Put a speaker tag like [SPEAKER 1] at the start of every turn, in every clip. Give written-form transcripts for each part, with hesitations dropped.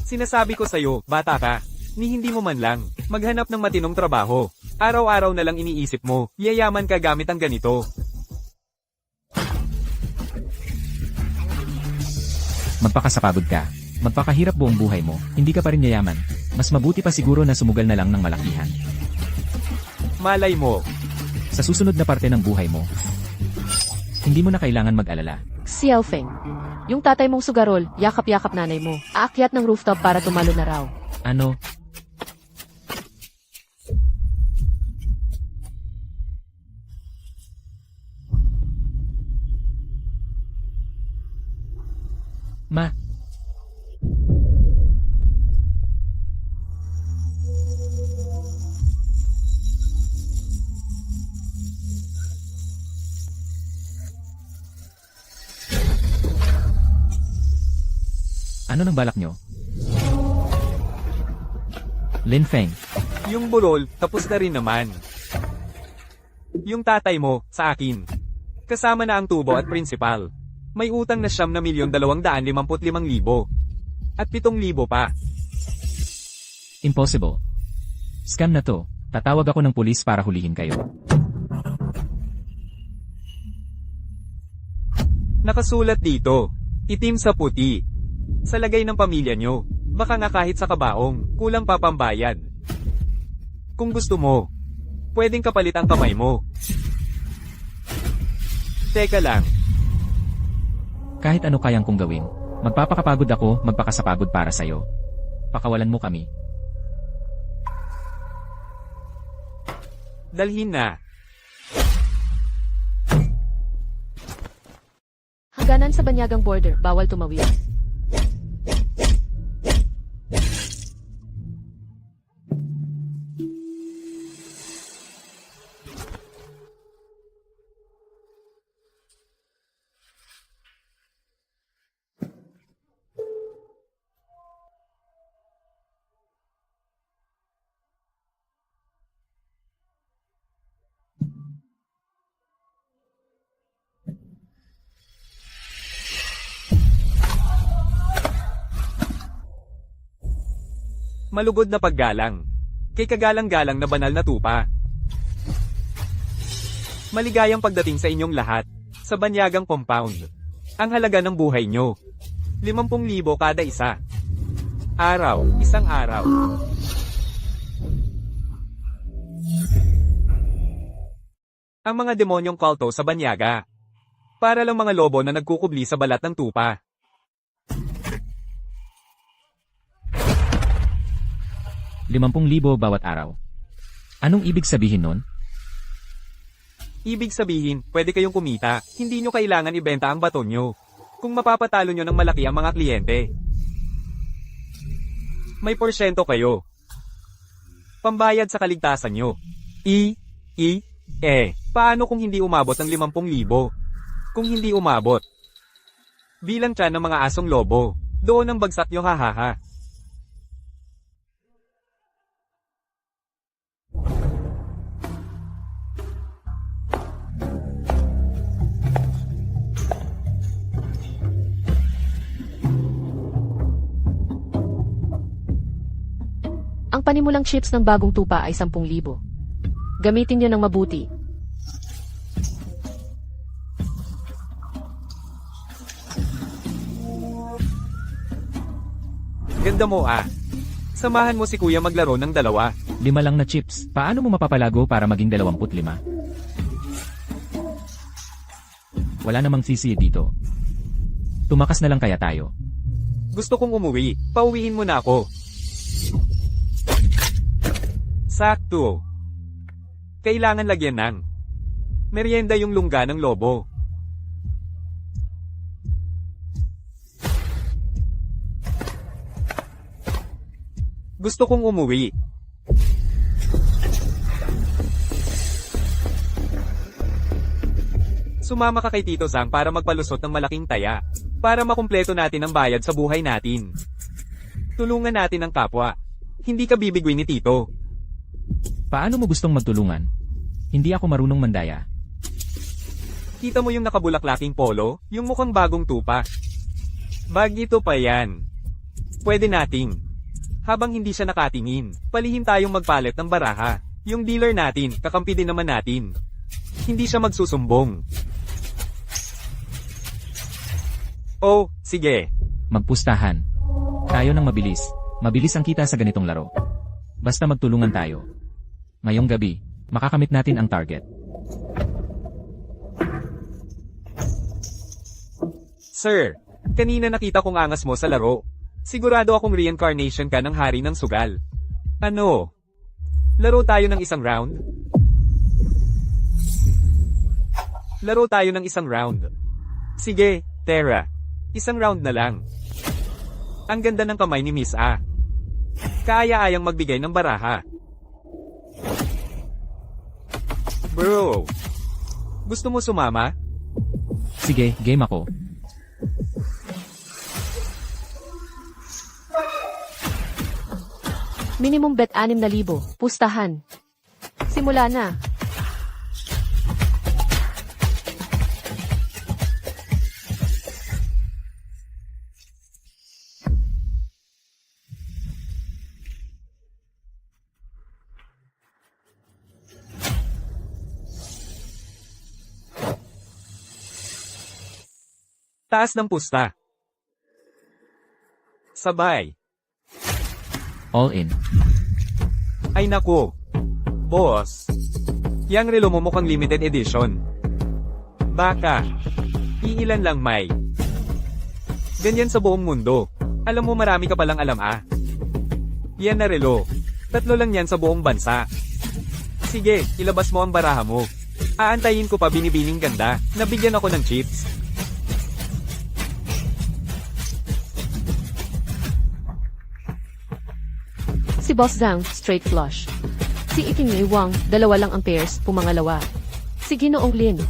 [SPEAKER 1] Sinasabi ko sa'yo, bata ka, ni hindi mo man lang maghanap ng matinong trabaho. Araw-araw na lang iniisip mo, yayaman ka gamit ang ganito.
[SPEAKER 2] Magpakasapagod ka. Magpakahirap buong buhay mo, hindi ka pa rin yayaman. Mas mabuti pa siguro na sumugal na lang ng malakihan.
[SPEAKER 1] Malay mo.
[SPEAKER 2] Sa susunod na parte ng buhay mo, hindi mo na kailangan mag-alala.
[SPEAKER 3] Xiaofeng. Yung tatay mong sugarol, yakap-yakap nanay mo. Aakyat ng rooftop para tumalo na raw.
[SPEAKER 2] Ano? Ma. Ano nang balak nyo? Lin Feng.
[SPEAKER 1] Yung burol, tapos na rin naman. Yung tatay mo, sa akin. Kasama na ang tubo at principal. May utang na ₱9,255,000. At 7,000 pa.
[SPEAKER 2] Impossible. Scam na to. Tatawag ako ng pulis para hulihin kayo.
[SPEAKER 1] Nakasulat dito. Itim sa puti. Sa lagay ng pamilya nyo. Baka nga kahit sa kabaong, kulang pa pambayad. Kung gusto mo, pwedeng kapalit ang kamay mo. Teka lang.
[SPEAKER 2] Kahit ano kayang kong gawin, magpapakapagod ako, magpakasapagod para sa'yo. Pakawalan mo kami.
[SPEAKER 1] Dalhin na.
[SPEAKER 3] Hangganan sa banyagang border, bawal tumawid.
[SPEAKER 1] Malugod na paggalang. Kay kagalang-galang na banal na tupa. Maligayang pagdating sa inyong lahat, sa banyagang compound. Ang halaga ng buhay nyo, 50,000 kada isa. Araw, isang araw. Ang mga demonyong kulto sa banyaga. Para lang mga lobo na nagkukubli sa balat ng tupa.
[SPEAKER 2] ₱50,000 bawat araw. Anong ibig sabihin nun?
[SPEAKER 1] Ibig sabihin, pwede kayong kumita, hindi nyo kailangan ibenta ang baton nyo. Kung mapapatalo nyo ng malaki ang mga kliyente. May porsyento kayo. Pambayad sa kaligtasan nyo. Paano kung hindi umabot ng 50,000? Kung hindi umabot, bilang tiyan ng mga asong lobo, doon ang bagsak nyo hahaha.
[SPEAKER 3] Ang panimulang chips ng bagong tupa ay 10,000. Gamitin nyo ng mabuti.
[SPEAKER 1] Ganda mo ah. Samahan mo si kuya maglaro ng 2.
[SPEAKER 2] 5 lang na chips. Paano mo mapapalago para maging 25? Wala namang sisi dito. Tumakas na lang kaya tayo.
[SPEAKER 1] Gusto kong umuwi. Pauwiin mo na ako. Sakto. Kailangan lagyan ng merienda yung lungga ng lobo. Gusto kong umuwi. Sumama ka kay Tito Sang para magpalusot ng malaking taya. Para makumpleto natin ang bayad sa buhay natin. Tulungan natin ang kapwa. Hindi ka bibigwi ni Tito.
[SPEAKER 2] Paano mo gustong magtulungan? Hindi ako marunong mandaya.
[SPEAKER 1] Kita mo yung nakabulaklaking polo? Yung mukhang bagong tupa. Bag ito pa yan. Pwede nating. Habang hindi siya nakatingin, palihim tayong magpalit ng baraha. Yung dealer natin, kakampi din naman natin. Hindi siya magsusumbong. Oh, sige.
[SPEAKER 2] Magpustahan. Tayo ng mabilis. Mabilis ang kita sa ganitong laro. Basta magtulungan tayo. Ngayong gabi, makakamit natin ang target.
[SPEAKER 1] Sir, kanina nakita kong angas mo sa laro. Sigurado akong reincarnation ka ng hari ng sugal. Ano? Laro tayo ng isang round? Laro tayo ng isang round. Sige, Tara. Isang round na lang. Ang ganda ng kamay ni Miss A. Kaaya-ayang magbigay ng baraha. Bro, gusto mo sumama?
[SPEAKER 2] Sige, game ako.
[SPEAKER 3] Minimum bet 6,000. Pustahan. Simula na.
[SPEAKER 1] Taas ng pusta. Sabay.
[SPEAKER 2] All in.
[SPEAKER 1] Ay naku. Boss. Yang relo mo mukhang limited edition. Baka. Iilan lang may. Ganyan sa buong mundo. Alam mo marami ka palang alam Yan na relo. 3 lang yan sa buong bansa. Sige, ilabas mo ang baraha mo. Aantayin ko pa binibining ganda. Nabigyan ako ng chips.
[SPEAKER 3] Si Boss Zhang, straight flush. Si Iking Wang, 2 lang ang pairs, pumangalawa. Si Ginoong Lin.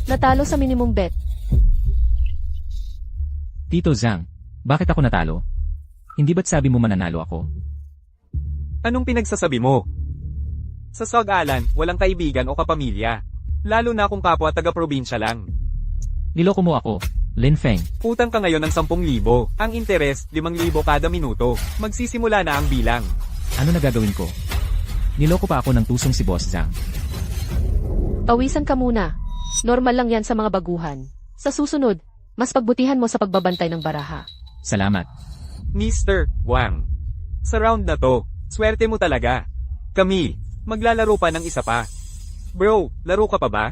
[SPEAKER 3] Natalo sa minimum bet.
[SPEAKER 2] Tito Zhang, bakit ako natalo? Hindi ba't sabi mo mananalo ako?
[SPEAKER 1] Anong pinagsasabi mo? Sa Sog-Alan, walang kaibigan o kapamilya. Lalo na kung kapwa taga-probinsya lang.
[SPEAKER 2] Niloko mo ako, Lin Feng.
[SPEAKER 1] Utang ka ngayon ng 10,000. Ang interes, 5,000 kada minuto. Magsisimula na ang bilang.
[SPEAKER 2] Ano na gagawin ko? Niloko pa ako ng tusong si Boss Zhang.
[SPEAKER 3] Pawisan ka muna. Normal lang yan sa mga baguhan. Sa susunod, mas pagbutihan mo sa pagbabantay ng baraha.
[SPEAKER 2] Salamat.
[SPEAKER 1] Mr. Wang. Sa round na to, swerte mo talaga. Kami, maglalaro pa ng isa pa. Bro, laro ka pa ba?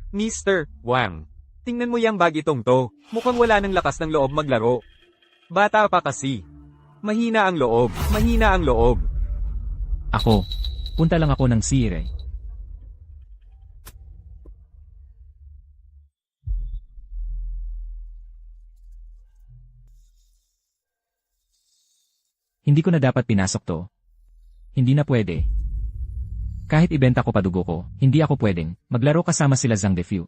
[SPEAKER 1] Mr. Wang. Tingnan mo yang bagitong to. Mukhang wala ng lakas ng loob maglaro. Bata pa kasi. Mahina ang loob. Mahina ang loob.
[SPEAKER 2] Ako. Punta lang ako ng sire. Hindi ko na dapat pinasok to. Hindi na pwede. Kahit ibenta ko pa dugo ko, hindi ako pwedeng maglaro kasama sila Zhang Defu.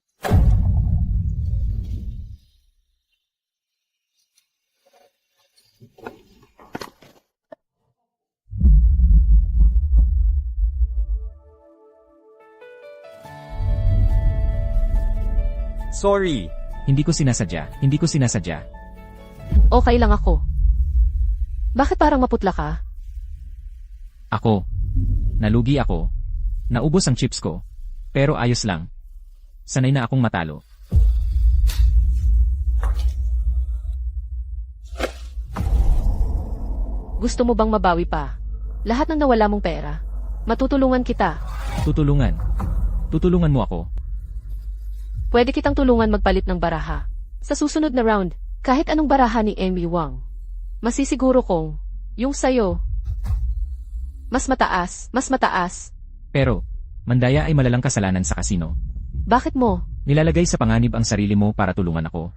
[SPEAKER 1] Sorry.
[SPEAKER 2] Hindi ko sinasadya. Hindi ko sinasadya.
[SPEAKER 3] Okay lang ako. Bakit parang maputla ka?
[SPEAKER 2] Ako. Nalugi ako. Naubos ang chips ko. Pero ayos lang. Sanay na akong matalo.
[SPEAKER 3] Gusto mo bang mabawi pa? Lahat ng nawala mong pera. Matutulungan kita.
[SPEAKER 2] Tutulungan. Tutulungan mo ako.
[SPEAKER 3] Pwede kitang tulungan magpalit ng baraha. Sa susunod na round, kahit anong baraha ni Amy Wang. Masisiguro kong, yung sayo, mas mataas.
[SPEAKER 2] Pero, mandaya ay malalang kasalanan sa kasino.
[SPEAKER 3] Bakit mo?
[SPEAKER 2] Nilalagay sa panganib ang sarili mo para tulungan ako.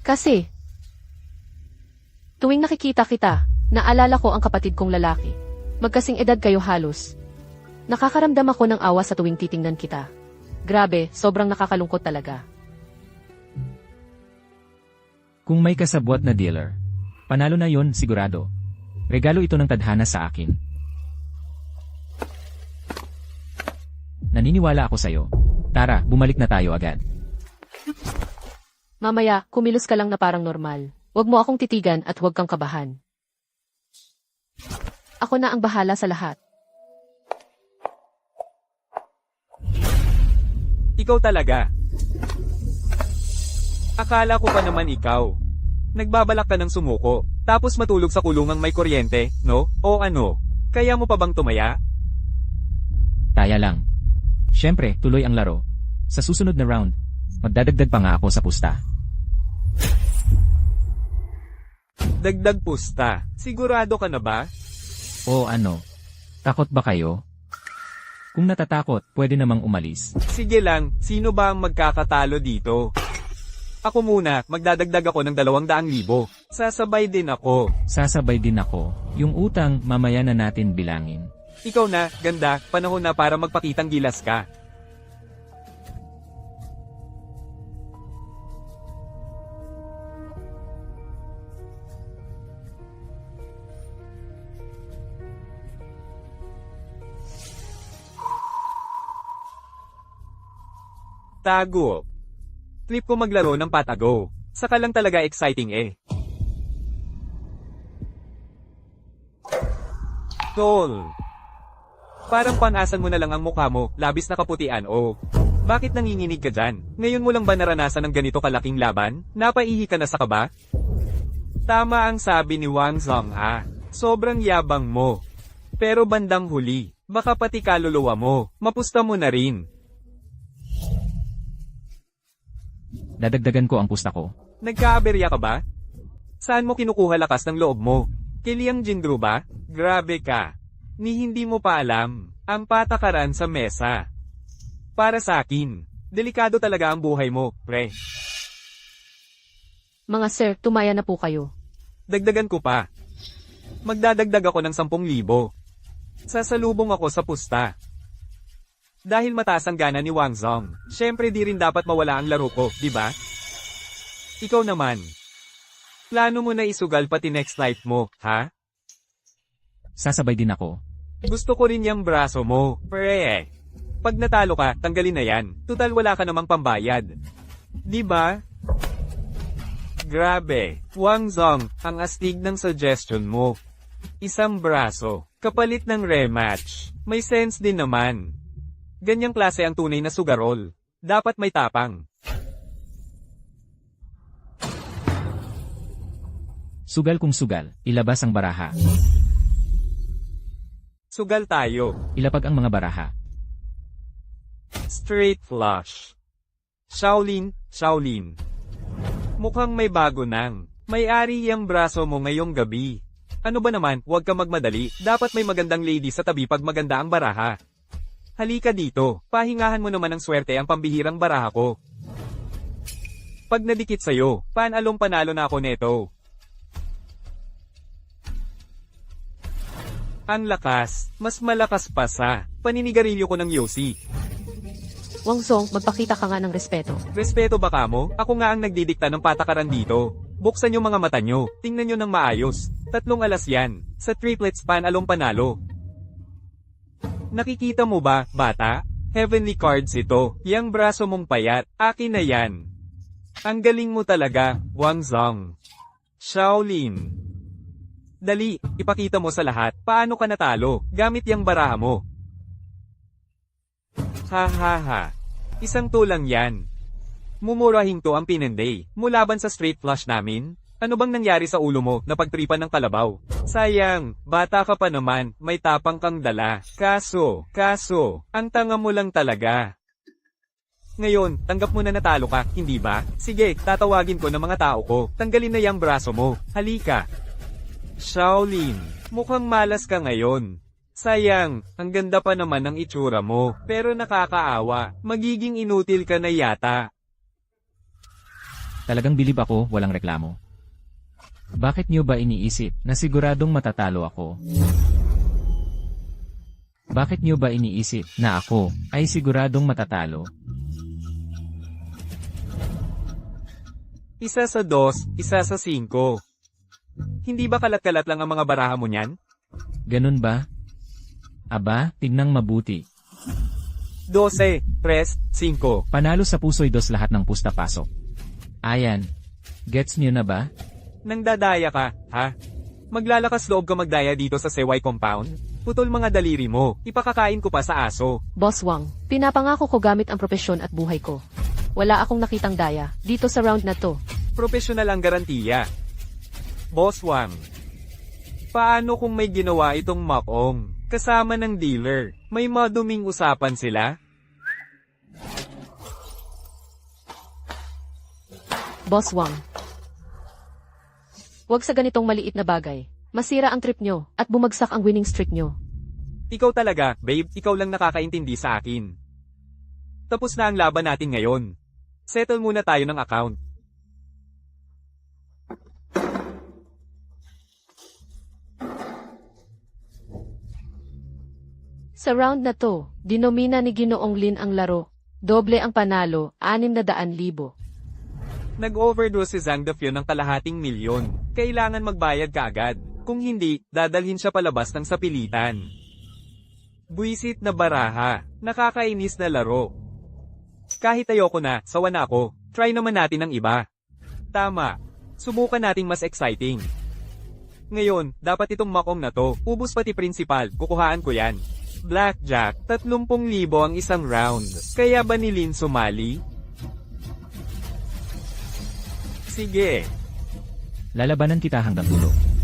[SPEAKER 3] Kasi, tuwing nakikita kita, naalala ko ang kapatid kong lalaki. Magkasing edad kayo halos. Nakakaramdam ako ng awa sa tuwing titingnan kita. Grabe, sobrang nakakalungkot talaga.
[SPEAKER 2] Kung may kasabwat na dealer, panalo na yon sigurado. Regalo ito ng tadhana sa akin. Naniniwala ako sa'yo. Tara, bumalik na tayo agad.
[SPEAKER 3] Mamaya, kumilos ka lang na parang normal. Huwag mo akong titigan at huwag kang kabahan. Ako na ang bahala sa lahat.
[SPEAKER 1] Ikaw talaga. Akala ko pa naman ikaw. Nagbabalak ka ng sumuko, tapos matulog sa kulungang may kuryente, no? O ano? Kaya mo pa bang tumaya?
[SPEAKER 2] Kaya lang. Siyempre, tuloy ang laro. Sa susunod na round, magdadagdag pa nga ako sa pusta.
[SPEAKER 1] Dagdag pusta. Sigurado ka na ba?
[SPEAKER 2] O ano? Takot ba kayo? Kung natatakot, pwede namang umalis.
[SPEAKER 1] Sige lang, sino ba ang magkakatalo dito? Ako muna, magdadagdag ako ng 200,000. Sasabay din ako.
[SPEAKER 2] Sasabay din ako. Yung utang, mamaya na natin bilangin.
[SPEAKER 1] Ikaw na, ganda, panahon na para magpakitang gilas ka. Tago. Trip ko maglaro ng patago. Saka lang talaga exciting eh. Tol. Parang panasan mo na lang ang mukha mo, labis na kaputian o. Bakit nanginginig ka dyan? Ngayon mo lang ba naranasan ng ganito kalaking laban? Napaihi ka na sa kaba? Tama ang sabi ni Wang Zong ha. Sobrang yabang mo. Pero bandang huli, baka pati kaluluwa mo, mapusta mo na rin.
[SPEAKER 2] Dadagdagan ko ang pusta ko.
[SPEAKER 1] Nagkaaberya ka ba? Saan mo kinukuha lakas ng loob mo? Kiliang Jindro ba? Grabe ka. Ni hindi mo pa alam, ang patakaran sa mesa. Para sa akin, delikado talaga ang buhay mo, pre.
[SPEAKER 3] Mga sir, tumaya na po kayo.
[SPEAKER 1] Dagdagan ko pa. Magdadagdag ako ng 10,000. Sasalubong ako sa pusta. Dahil mataas ang gana ni Wang Zong, syempre di rin dapat mawala ang laro ko, di ba? Ikaw naman. Plano mo na isugal pati next life mo, ha?
[SPEAKER 2] Sasabay din ako.
[SPEAKER 1] Gusto ko rin yung braso mo, pre. Pag natalo ka, tanggalin na yan. Tutal wala ka namang pambayad. Di ba? Grabe, Wang Zong, ang astig ng suggestion mo. Isang braso, kapalit ng rematch. May sense din naman. Ganyang klase ang tunay na sugarol. Dapat may tapang.
[SPEAKER 2] Sugal kung sugal, ilabas ang baraha.
[SPEAKER 1] Sugal tayo.
[SPEAKER 2] Ilapag ang mga baraha.
[SPEAKER 1] Straight flush. Shaolin, Shaolin. Mukhang may bago nang. May-ari yung braso mo ngayong gabi. Ano ba naman, huwag ka magmadali. Dapat may magandang lady sa tabi pag maganda ang baraha. Halika dito, pahingahan mo naman ng swerte ang pambihirang baraha ko. Pag nadikit sa'yo, panalong panalo na ako neto. Ang lakas, mas malakas pa sa paninigarilyo ko ng Yossi.
[SPEAKER 3] Wang Zong, magpakita ka nga ng respeto.
[SPEAKER 1] Respeto ba kamo? Ako nga ang nagdidikta ng patakaran dito. Buksan nyo mga mata nyo, tingnan nyo ng maayos. 3 alas yan, sa triplets panalong panalo. Nakikita mo ba, bata? Heavenly cards ito. Yang braso mong payat, akin na yan. Ang galing mo talaga, Wang Zong. Shaolin. Dali, ipakita mo sa lahat, paano ka natalo, gamit yang baraha mo. Ha ha ha. Isang tulang yan. Mumurahin to ang pinenday, mulaban sa straight flush namin. Ano bang nangyari sa ulo mo na pagtripan ng kalabaw? Sayang, bata ka pa naman, may tapang kang dala. Kaso, ang tanga mo lang talaga. Ngayon, tanggap mo na natalo ka, hindi ba? Sige, tatawagin ko ng mga tao ko. Tanggalin na yung braso mo. Halika. Shaolin, mukhang malas ka ngayon. Sayang, ang ganda pa naman ng itsura mo, pero nakakaawa. Magiging inutil ka na yata.
[SPEAKER 2] Talagang bilib ako, walang reklamo. Bakit niyo ba iniisip na siguradong matatalo ako? Bakit niyo ba iniisip na ako ay siguradong matatalo?
[SPEAKER 1] Isa sa 2, isa sa 5. Hindi ba kalat-kalat lang ang mga baraha mo niyan?
[SPEAKER 2] Ganun ba? Aba, tignang mabuti.
[SPEAKER 1] 12, 3, 5.
[SPEAKER 2] Panalo sa puso'y dos lahat ng pusta pasok. Ayan. Gets nyo na ba?
[SPEAKER 1] Nang dadaya ka, ha? Maglalakas loob ka magdaya dito sa Seway Compound? Putol mga daliri mo, ipakakain ko pa sa aso.
[SPEAKER 3] Boss Wang, pinapangako ko gamit ang propesyon at buhay ko. Wala akong nakitang daya dito sa round na to.
[SPEAKER 1] Profesional ang garantiya. Boss Wang, paano kung may ginawa itong Makong kasama ng dealer? May maduming usapan sila?
[SPEAKER 3] Boss Wang. Huwag sa ganitong maliit na bagay. Masira ang trip nyo at bumagsak ang winning streak nyo.
[SPEAKER 1] Ikaw talaga, babe, ikaw lang nakakaintindi sa akin. Tapos na ang laban natin ngayon. Settle muna tayo ng account.
[SPEAKER 3] Sa round na to, dinomina ni Ginoong Lin ang laro. Doble ang panalo, 600,000.
[SPEAKER 1] Nag-overdose si Zhang Dafyu ng $250,000. Kailangan magbayad ka agad. Kung hindi, dadalhin siya palabas ng sapilitan. Buisit na baraha. Nakakainis na laro. Kahit ayoko na, sawa na ako. Try naman natin ang iba. Tama. Subukan nating mas exciting. Ngayon, dapat itong Makong na to. Ubus pati principal, kukuhaan ko yan. Blackjack, 30,000 ang isang round. Kaya ba ni Lin sumali? Sige.
[SPEAKER 2] Lalabanan kita hanggang dulo.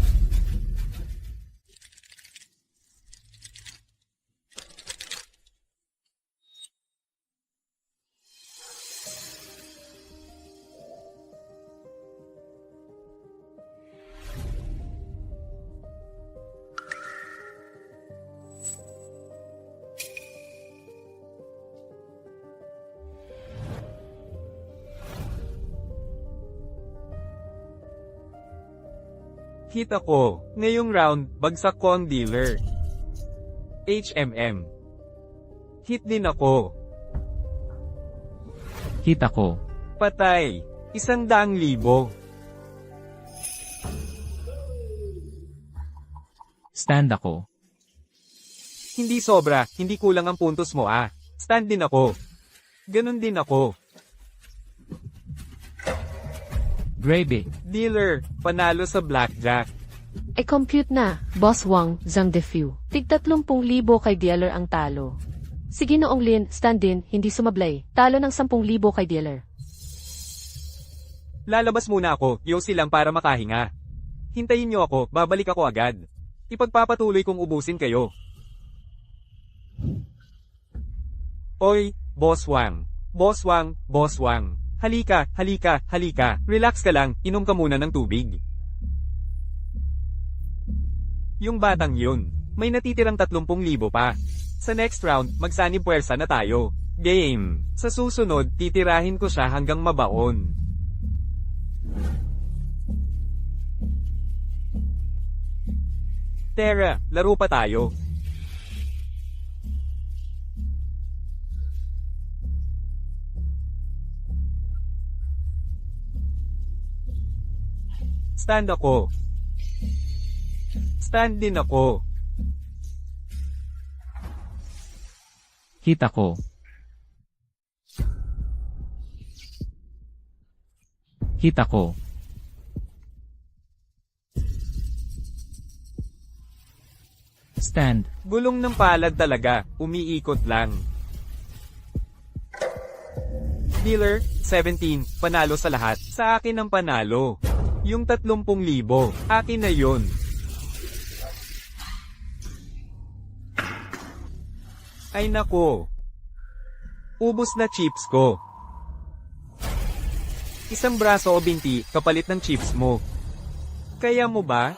[SPEAKER 1] Hit ako. Ngayong round, bagsak ko ang dealer. HMM. Hit din ako.
[SPEAKER 2] Hit ako.
[SPEAKER 1] Patay. 100,000.
[SPEAKER 2] Stand ako.
[SPEAKER 1] Hindi sobra, hindi kulang ang puntos mo ah. Stand din ako. Ganon din ako.
[SPEAKER 2] Gravy.
[SPEAKER 1] Dealer, panalo sa blackjack.
[SPEAKER 3] compute na, Boss Wang, Zhang Defew. Tig 30,000 kay dealer ang talo. Si Ginoong Lin, stand din, hindi sumablay. Talo ng 10,000 kay dealer.
[SPEAKER 1] Lalabas muna ako, yosi lang para makahinga. Hintayin niyo ako, babalik ako agad. Ipagpapatuloy kong ubusin kayo. Oy, Boss Wang. Boss Wang, Boss Wang. Halika, halika, halika. Relax ka lang, inom ka muna ng tubig. Yung batang yun, may natitirang 30,000 pa. Sa next round, magsanib puwersa na tayo. Game. Sa susunod, titirahin ko siya hanggang mabaon. Tara, laro pa tayo. Stand ako. Stand din ako.
[SPEAKER 2] Hit ako. Hit ako. Stand.
[SPEAKER 1] Gulong ng palad talaga, umiikot lang. Dealer, 17, panalo sa lahat. Sa akin ang panalo. Yung 30,000, akin na yun. Ay nako. Ubus na chips ko. Isang braso o binti, kapalit ng chips mo. Kaya mo ba?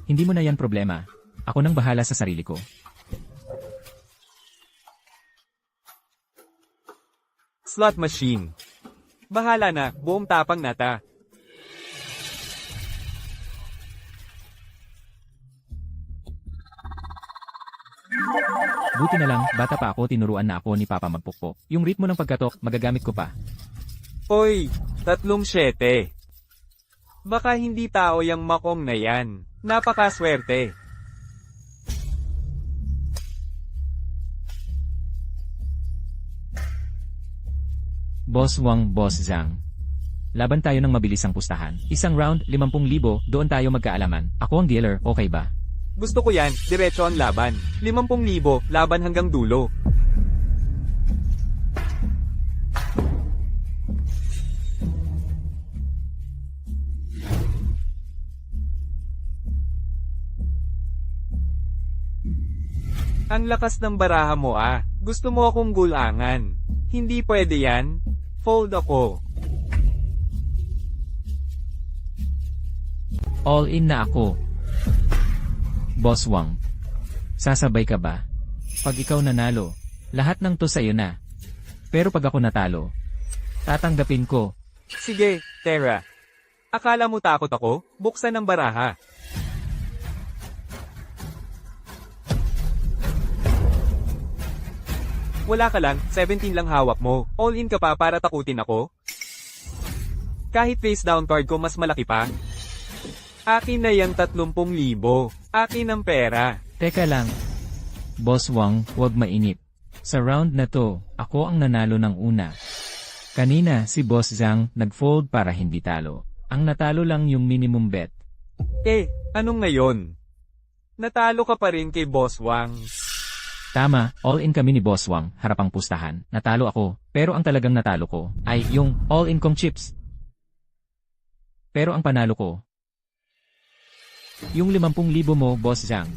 [SPEAKER 2] Hindi mo na yan problema. Ako nang bahala sa sarili ko.
[SPEAKER 1] Slot machine. Bahala na, buong tapang nata.
[SPEAKER 2] Buti na lang, bata pa ako tinuruan na ako ni Papa magpukpok. Yung ritmo ng pagkatok, magagamit ko pa.
[SPEAKER 1] Oy, 37. Baka hindi tao yang makong na yan. Napakaswerte.
[SPEAKER 2] Boss Wang, Boss Zhang. Laban tayo ng mabilis ang pustahan. Isang round, 50,000, doon tayo magkaalaman. Ako ang dealer, okay ba?
[SPEAKER 1] Gusto ko yan, diretso ang laban. 50,000, laban hanggang dulo. Ang lakas ng baraha mo ah. Gusto mo akong gulangan. Hindi pwede yan. Fold ako.
[SPEAKER 2] All in na ako. Boss Wang. Sasabay ka ba? Pag ikaw nanalo, lahat ng to sa'yo na. Pero pag ako natalo, tatanggapin ko.
[SPEAKER 1] Sige, Tera. Akala mo takot ako? Buksan ang baraha. Wala ka lang, 17 lang hawak mo. All in ka pa para takutin ako? Kahit face down card ko mas malaki pa. Akin na yung 30,000. Akin ang pera.
[SPEAKER 2] Teka lang. Boss Wang, huwag mainip. Sa round na to, ako ang nanalo ng una. Kanina si Boss Zhang nag-fold para hindi talo. Ang natalo lang yung minimum bet.
[SPEAKER 1] Anong ngayon? Natalo ka pa rin kay Boss Wang.
[SPEAKER 2] Tama, all-in kami ni Boss Wang, harapang pustahan. Natalo ako, pero ang talagang natalo ko ay yung all-in kong chips. Pero ang panalo ko, yung 50,000 mo, Boss Zhang.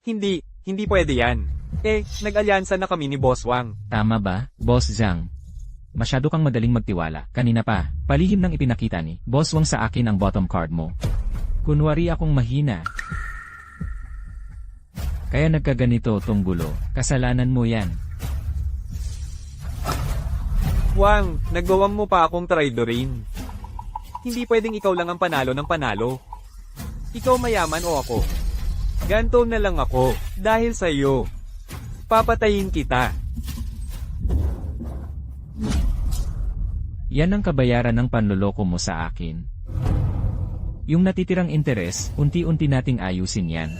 [SPEAKER 1] Hindi pwede yan. Nag-alyansa na kami ni Boss Wang.
[SPEAKER 2] Tama ba, Boss Zhang? Masyado kang madaling magtiwala. Kanina pa, palihim nang ipinakita ni Boss Wang sa akin ang bottom card mo. Kunwari akong mahina. Kaya nagkaganito tong gulo. Kasalanan mo yan.
[SPEAKER 1] Wang, nagawang mo pa akong traidorin. Hindi pwedeng ikaw lang ang panalo ng panalo. Ikaw mayaman o ako. Ganto na lang ako, dahil sa'yo. Papatayin kita.
[SPEAKER 2] Yan ang kabayaran ng panloloko mo sa akin. Yung natitirang interes, unti-unti nating ayusin yan.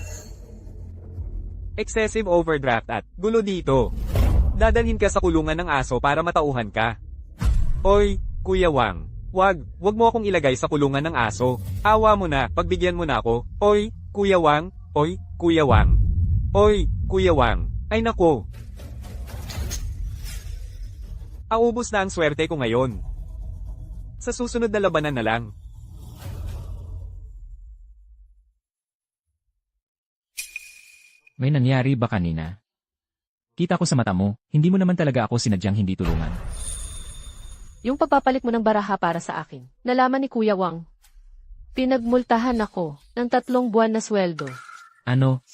[SPEAKER 1] Excessive overdraft at gulo dito. Dadalhin ka sa kulungan ng aso para matauhan ka. Oy, Kuya Wang. Wag mo akong ilagay sa kulungan ng aso. Awa mo na, pagbigyan mo na ako. Oy, Kuya Wang. Oy, Kuya Wang. Oy, Kuya Wang. Ay nako. Aubos na ang swerte ko ngayon. Sa susunod na labanan na lang.
[SPEAKER 2] May nangyari ba kanina? Kita ko sa mata mo, hindi mo naman talaga ako sinadyang hindi tulungan.
[SPEAKER 3] Yung pagpapalit mo ng baraha para sa akin. Nalaman ni Kuya Wang. Pinagmultahan ako ng 3 buwan na sweldo.
[SPEAKER 2] Ano?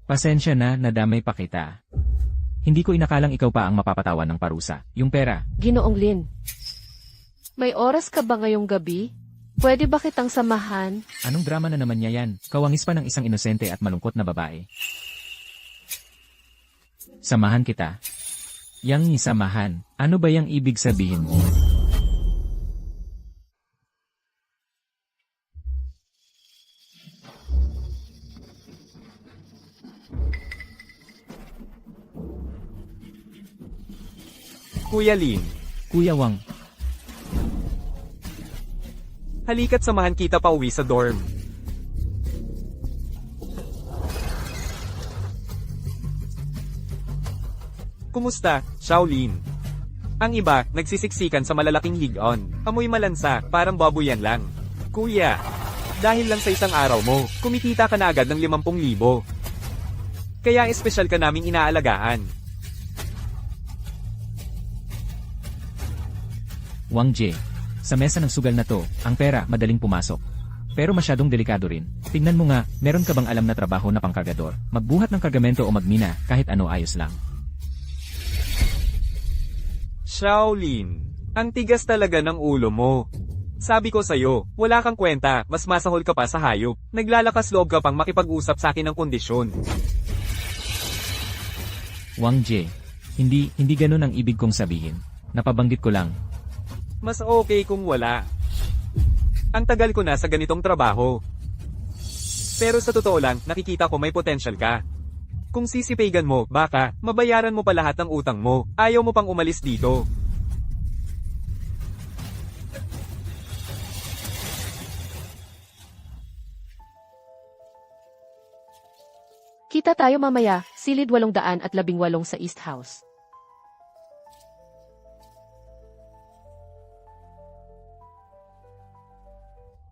[SPEAKER 2] Pasensya na, nadamay pa kita. Hindi ko inakalang ikaw pa ang mapapatawan ng parusa. Yung pera.
[SPEAKER 3] Ginoong Lin. May oras ka ba ngayong gabi? Pwede ba kitang samahan?
[SPEAKER 2] Anong drama na naman niya yan? Kawangis pa ng isang inosente at malungkot na babae. Samahan kita. Yang isamahan. Ano ba yang ibig sabihin mo?
[SPEAKER 1] Kuya Lin,
[SPEAKER 2] Kuya Wang,
[SPEAKER 1] halika't samahan kita pa uwi sa dorm. Kumusta, Shaolin? Ang iba, nagsisiksikan sa malalaking higon. Amoy malansa, parang baboyan lang. Kuya, dahil lang sa isang araw mo, kumikita ka na agad ng 50,000. Kaya espesyal ka naming inaalagaan.
[SPEAKER 2] Wang Jie. Sa mesa ng sugal na to, ang pera madaling pumasok. Pero masyadong delikado rin. Tingnan mo nga, meron ka bang alam na trabaho na pangkargador? Magbuhat ng kargamento o magmina, kahit ano ayos lang.
[SPEAKER 1] Shaolin, ang tigas talaga ng ulo mo. Sabi ko sa'yo, wala kang kwenta, mas masahol ka pa sa hayop. Naglalakas loob ka pang makipag-usap sa akin ng kondisyon.
[SPEAKER 2] Wang Jie. Hindi ganun ang ibig kong sabihin. Napabanggit ko lang.
[SPEAKER 1] Mas okay kung wala. Ang tagal ko na sa ganitong trabaho. Pero sa totoo lang, nakikita ko may potential ka. Kung sisipagan mo, baka, mabayaran mo pa lahat ng utang mo, ayaw mo pang umalis dito.
[SPEAKER 3] Kita tayo mamaya, silid 818 sa East House.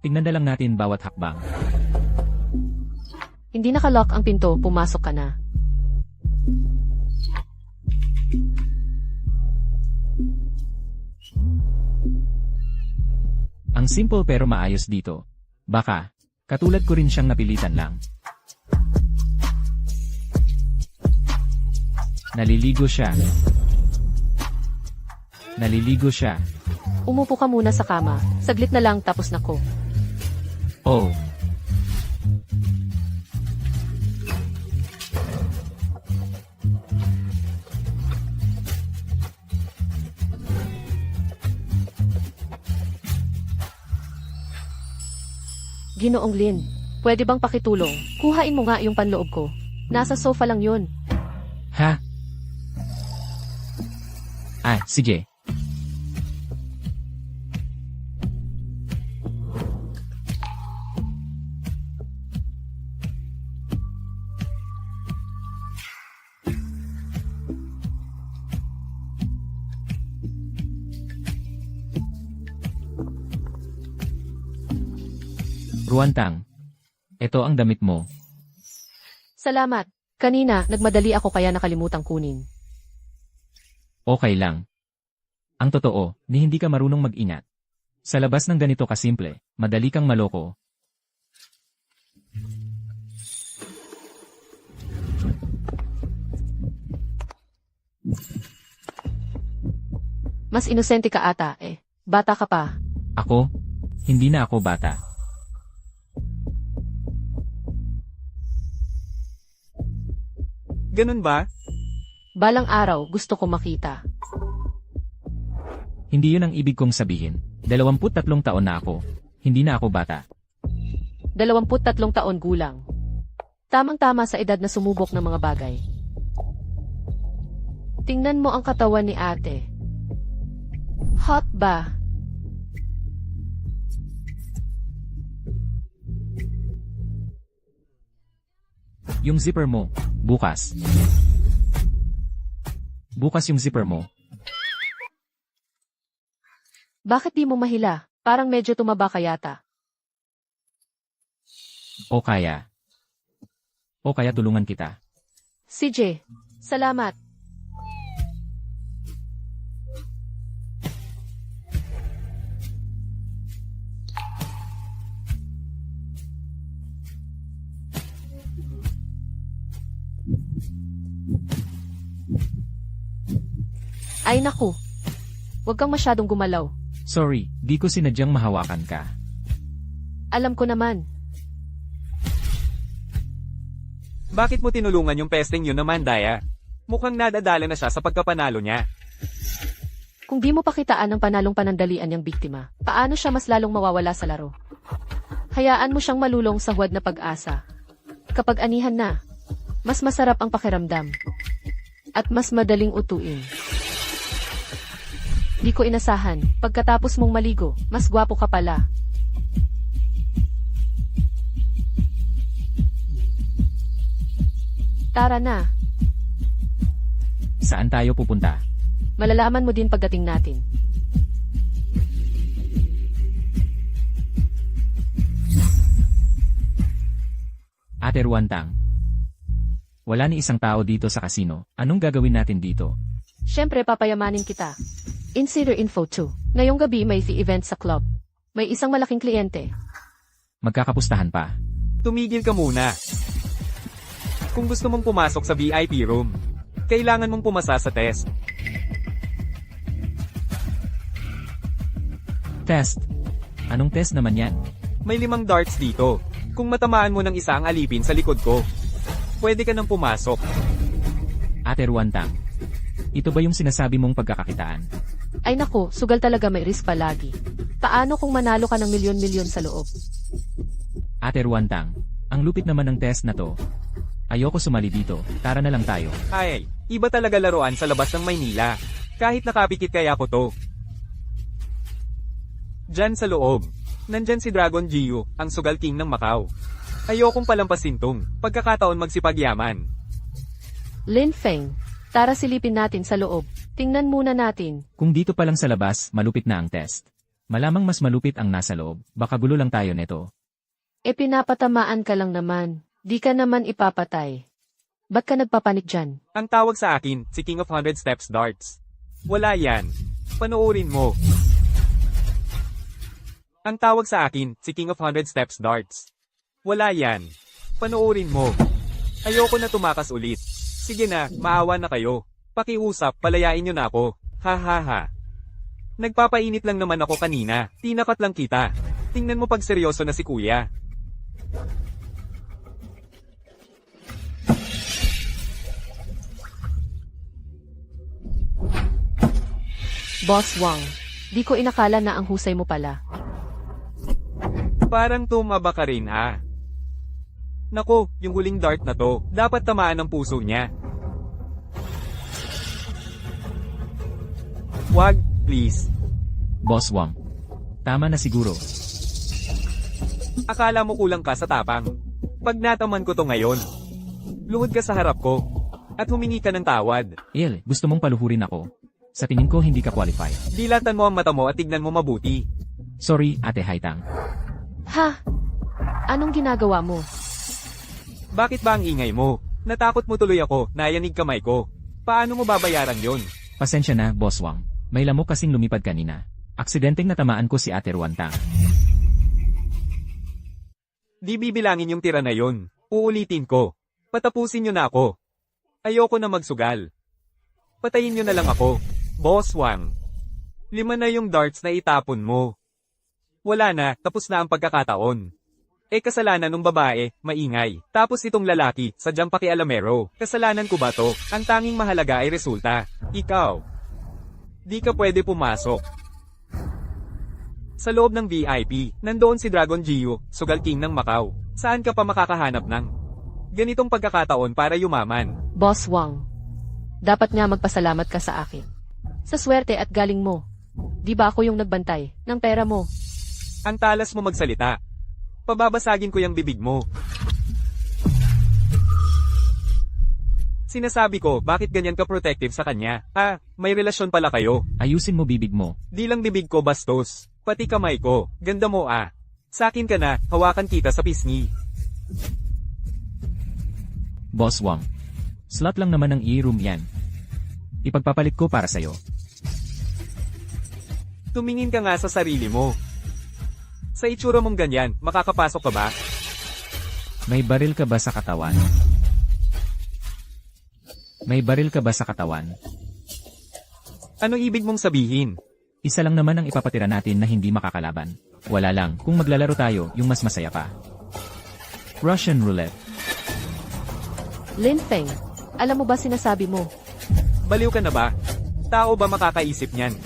[SPEAKER 2] Tingnan na lang natin bawat hakbang.
[SPEAKER 3] Hindi nakalock ang pinto, pumasok ka na.
[SPEAKER 2] Ang simple pero maayos dito. Baka, katulad ko rin siyang napilitan lang. Naliligo siya. Naliligo siya.
[SPEAKER 3] Umupo ka muna sa kama, saglit na lang tapos na ko.
[SPEAKER 2] Oh.
[SPEAKER 3] Ginoong Lin, pwede bang pakitulong? Kuhain mo nga yung panloob ko. Nasa sofa lang yun.
[SPEAKER 2] Ha? Sige. Ruantang. Ito ang damit mo.
[SPEAKER 3] Salamat. Kanina, nagmadali ako kaya nakalimutan kunin.
[SPEAKER 2] Okay lang. Ang totoo, ni hindi ka marunong mag-ingat. Sa labas ng ganito kasimple, madali kang maloko.
[SPEAKER 3] Mas inosente ka ata eh. Bata ka pa.
[SPEAKER 2] Ako? Hindi na ako bata.
[SPEAKER 1] Ganun ba?
[SPEAKER 3] Balang araw, gusto ko makita.
[SPEAKER 2] Hindi yun ang ibig kong sabihin. 23 taon na ako. Hindi na ako bata.
[SPEAKER 3] 23 taon gulang. Tamang-tama sa edad na sumubok ng mga bagay. Tingnan mo ang katawan ni ate. Hot ba?
[SPEAKER 2] Yung zipper mo, bukas. Bukas yung zipper mo.
[SPEAKER 3] Bakit di mo mahila? Parang medyo tumaba ka yata.
[SPEAKER 2] O kaya tulungan kita.
[SPEAKER 3] CJ, salamat. Ay naku. Huwag kang masyadong gumalaw.
[SPEAKER 2] Sorry, di ko sinadyang mahawakan ka.
[SPEAKER 3] Alam ko naman.
[SPEAKER 1] Bakit mo tinulungan yung pesting yun naman, Daya? Mukhang nadadala na siya sa pagkapanalo niya.
[SPEAKER 3] Kung di mo pakitaan ng panalong panandalian niyang biktima, paano siya mas lalong mawawala sa laro? Hayaan mo siyang malulong sa huwad na pag-asa. Kapag anihan na, mas masarap ang pakiramdam. At mas madaling utuin. Di ko inasahan, pagkatapos mong maligo, mas gwapo ka pala. Tara na,
[SPEAKER 2] Saan tayo pupunta?
[SPEAKER 3] malalaman mo din pagdating natin.
[SPEAKER 2] Ate Ruantang. Wala ni isang tao dito sa casino. Anong gagawin natin dito?
[SPEAKER 3] Siyempre papayamanin kita. Insider info 2. Ngayong gabi may event sa club. May isang malaking kliyente.
[SPEAKER 2] Magkakapustahan pa.
[SPEAKER 1] Tumigil ka muna. Kung gusto mong pumasok sa VIP room, kailangan mong pumasa sa test.
[SPEAKER 2] Test. Anong test naman yan?
[SPEAKER 1] May 5 darts dito. Kung matamaan mo ng isa ang alipin sa likod ko, pwede ka nang pumasok.
[SPEAKER 2] Ate Ruantang. Ito ba yung sinasabi mong pagkakakitaan?
[SPEAKER 3] Ay naku, sugal talaga may risk palagi. Paano kung manalo ka ng milyon-milyon sa loob?
[SPEAKER 2] Ate Ruantang, ang lupit naman ng test na to. Ayoko sumali dito, tara na lang tayo.
[SPEAKER 1] Ay, iba talaga laruan sa labas ng Maynila. Kahit nakapikit kaya ko to. Diyan sa loob, nandyan si Dragon Gio, ang Sugal King ng Macau. Ayokong palampasin tong pagkakataon magsipagyaman.
[SPEAKER 3] Lin Feng, tara silipin natin sa loob. Tingnan muna natin.
[SPEAKER 2] Kung dito pa lang sa labas, malupit na ang test. Malamang mas malupit ang nasa loob, baka gulo lang tayo neto.
[SPEAKER 3] E pinapatamaan ka lang naman. Di ka naman ipapatay. Ba't ka nagpapanik dyan?
[SPEAKER 1] Ang tawag sa akin, si King of 100 Steps Darts. Wala yan. Panoorin mo. Ang tawag sa akin, si King of 100 Steps Darts. Wala yan. Panoorin mo. Ayoko na tumakas ulit. Sige na, maawa na kayo. Pakiusap, palayain nyo na ako. Ha ha ha. Nagpapainit lang naman ako kanina. Tinakat lang kita. Tingnan mo pag seryoso na si kuya.
[SPEAKER 3] Boss Wang, di ko inakala na ang husay mo pala.
[SPEAKER 1] Parang tumaba ka rin ha. Nako, yung huling dart na to, dapat tamaan ng puso niya. Wag, please.
[SPEAKER 2] Boss Wang. Tama na siguro.
[SPEAKER 1] Akala mo kulang ka sa tapang. Pag nataman ko to ngayon, luhod ka sa harap ko, at humingi ka ng tawad.
[SPEAKER 2] Il, gusto mong paluhurin ako. Sa tingin ko hindi ka qualified.
[SPEAKER 1] Dilatan mo ang mata mo at tignan mo mabuti.
[SPEAKER 2] Sorry, Ate Haitang.
[SPEAKER 3] Ha? Anong ginagawa mo?
[SPEAKER 1] Bakit ba ang ingay mo? Natakot mo tuloy ako, nayanig kamay ko. Paano mo babayaran yon?
[SPEAKER 2] Pasensya na, Boss Wang. May lamok kasing lumipad kanina. Aksidenteng natamaan ko si Ate Ruantang.
[SPEAKER 1] Di bibilangin yung tira na yon. Uulitin ko. Patapusin nyo na ako. Ayoko na magsugal. Patayin nyo na lang ako. Boss Wang. 5 na yung darts na itapon mo. Wala na, tapos na ang pagkakataon. Kasalanan ng babae, maingay. Tapos itong lalaki, sadyang pakialamero. Kasalanan ko ba to? Ang tanging mahalaga ay resulta. Ikaw. Di ka pwede pumasok. Sa loob ng VIP, nandoon si Dragon Gio, Sugal King ng Macau. Saan ka pa makakahanap ng ganitong pagkakataon para yumaman?
[SPEAKER 3] Boss Wang, dapat nga magpasalamat ka sa akin. Sa swerte at galing mo. Di ba ako yung nagbantay ng pera mo?
[SPEAKER 1] Ang talas mo magsalita. Pababasagin ko yung bibig mo. Sinasabi ko, bakit ganyan ka protective sa kanya? May relasyon pala kayo.
[SPEAKER 2] Ayusin mo bibig mo.
[SPEAKER 1] Di lang bibig ko bastos. Pati kamay ko. Ganda mo Sa akin ka na, hawakan kita sa pisngi.
[SPEAKER 2] Boss Wang. Slot lang naman ng e-room yan. Ipagpapalit ko para sa'yo.
[SPEAKER 1] Tumingin ka nga sa sarili mo. Sa itsura mong ganyan, makakapasok ka ba?
[SPEAKER 2] May baril ka ba sa katawan? May baril ka ba sa katawan?
[SPEAKER 1] Anong ibig mong sabihin?
[SPEAKER 2] Isa lang naman ang ipapatira natin na hindi makakalaban. Wala lang, kung maglalaro tayo, yung mas masaya pa. Russian roulette.
[SPEAKER 3] Lin Feng, alam mo ba sinasabi mo?
[SPEAKER 1] Baliw ka na ba? Tao ba makakaisip niyan?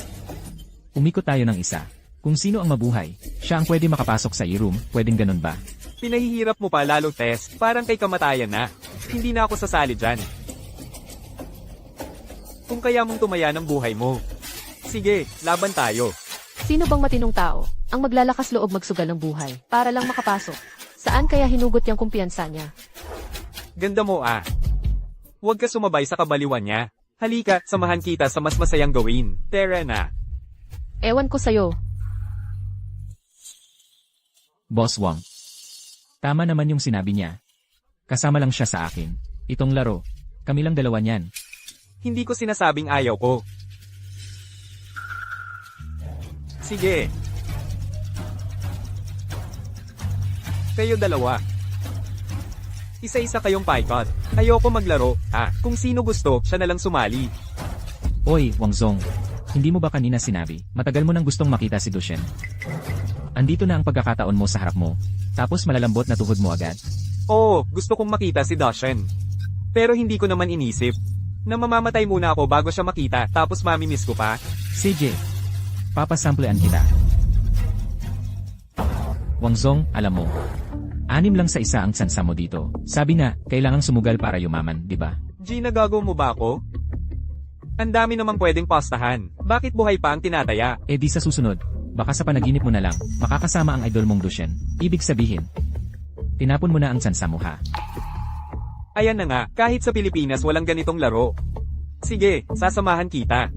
[SPEAKER 2] Umikot tayo ng isa. Kung sino ang mabuhay, siya ang pwede makapasok sa e-room, pwedeng ganun ba?
[SPEAKER 1] Pinahihirap mo pa lalo, Tess. Parang kay kamatayan na. Hindi na ako sasali dyan. Kung kaya mong tumaya ng buhay mo. Sige, laban tayo.
[SPEAKER 3] Sino bang matinong tao ang maglalakas loob magsugal ng buhay para lang makapasok? Saan kaya hinugot yung kumpiyansa niya?
[SPEAKER 1] Ganda mo Huwag ka sumabay sa kabaliwan niya. Halika, samahan kita sa mas masayang gawin. Tara na.
[SPEAKER 3] Ewan ko sa'yo.
[SPEAKER 2] Boss Wang. Tama naman yung sinabi niya. Kasama lang siya sa akin. Itong laro. Kami lang dalawa niyan.
[SPEAKER 1] Hindi ko sinasabing ayaw ko. Sige. Kayo dalawa. Isa-isa kayong paikot. Ayoko maglaro. Kung sino gusto, siya na lang sumali.
[SPEAKER 2] Oy, Wangzong. Hindi mo ba kanina sinabi, matagal mo nang gustong makita si Dushen? Andito na ang pagkakataon mo sa harap mo. Tapos malalambot na tuhod mo agad.
[SPEAKER 1] Oo, gusto kong makita si Dashen. Pero hindi ko naman inisip Na mamamatay muna ako bago siya makita, tapos mamimiss ko pa.
[SPEAKER 2] CJ, papasamplean kita. Wangzong, alam mo. 6 lang sa isa ang tsansa mo dito. Sabi na, kailangang sumugal para yumaman, di ba?
[SPEAKER 1] G, nagago mo ba ako? Ang dami namang pwedeng pastahan. Bakit buhay pa ang tinataya?
[SPEAKER 2] Eh di sa susunod, baka sa panaginip mo na lang, makakasama ang idol mong Dushen. Ibig sabihin, tinapon mo na ang tsansa mo ha.
[SPEAKER 1] Ayan na nga, kahit sa Pilipinas walang ganitong laro. Sige, sasamahan kita.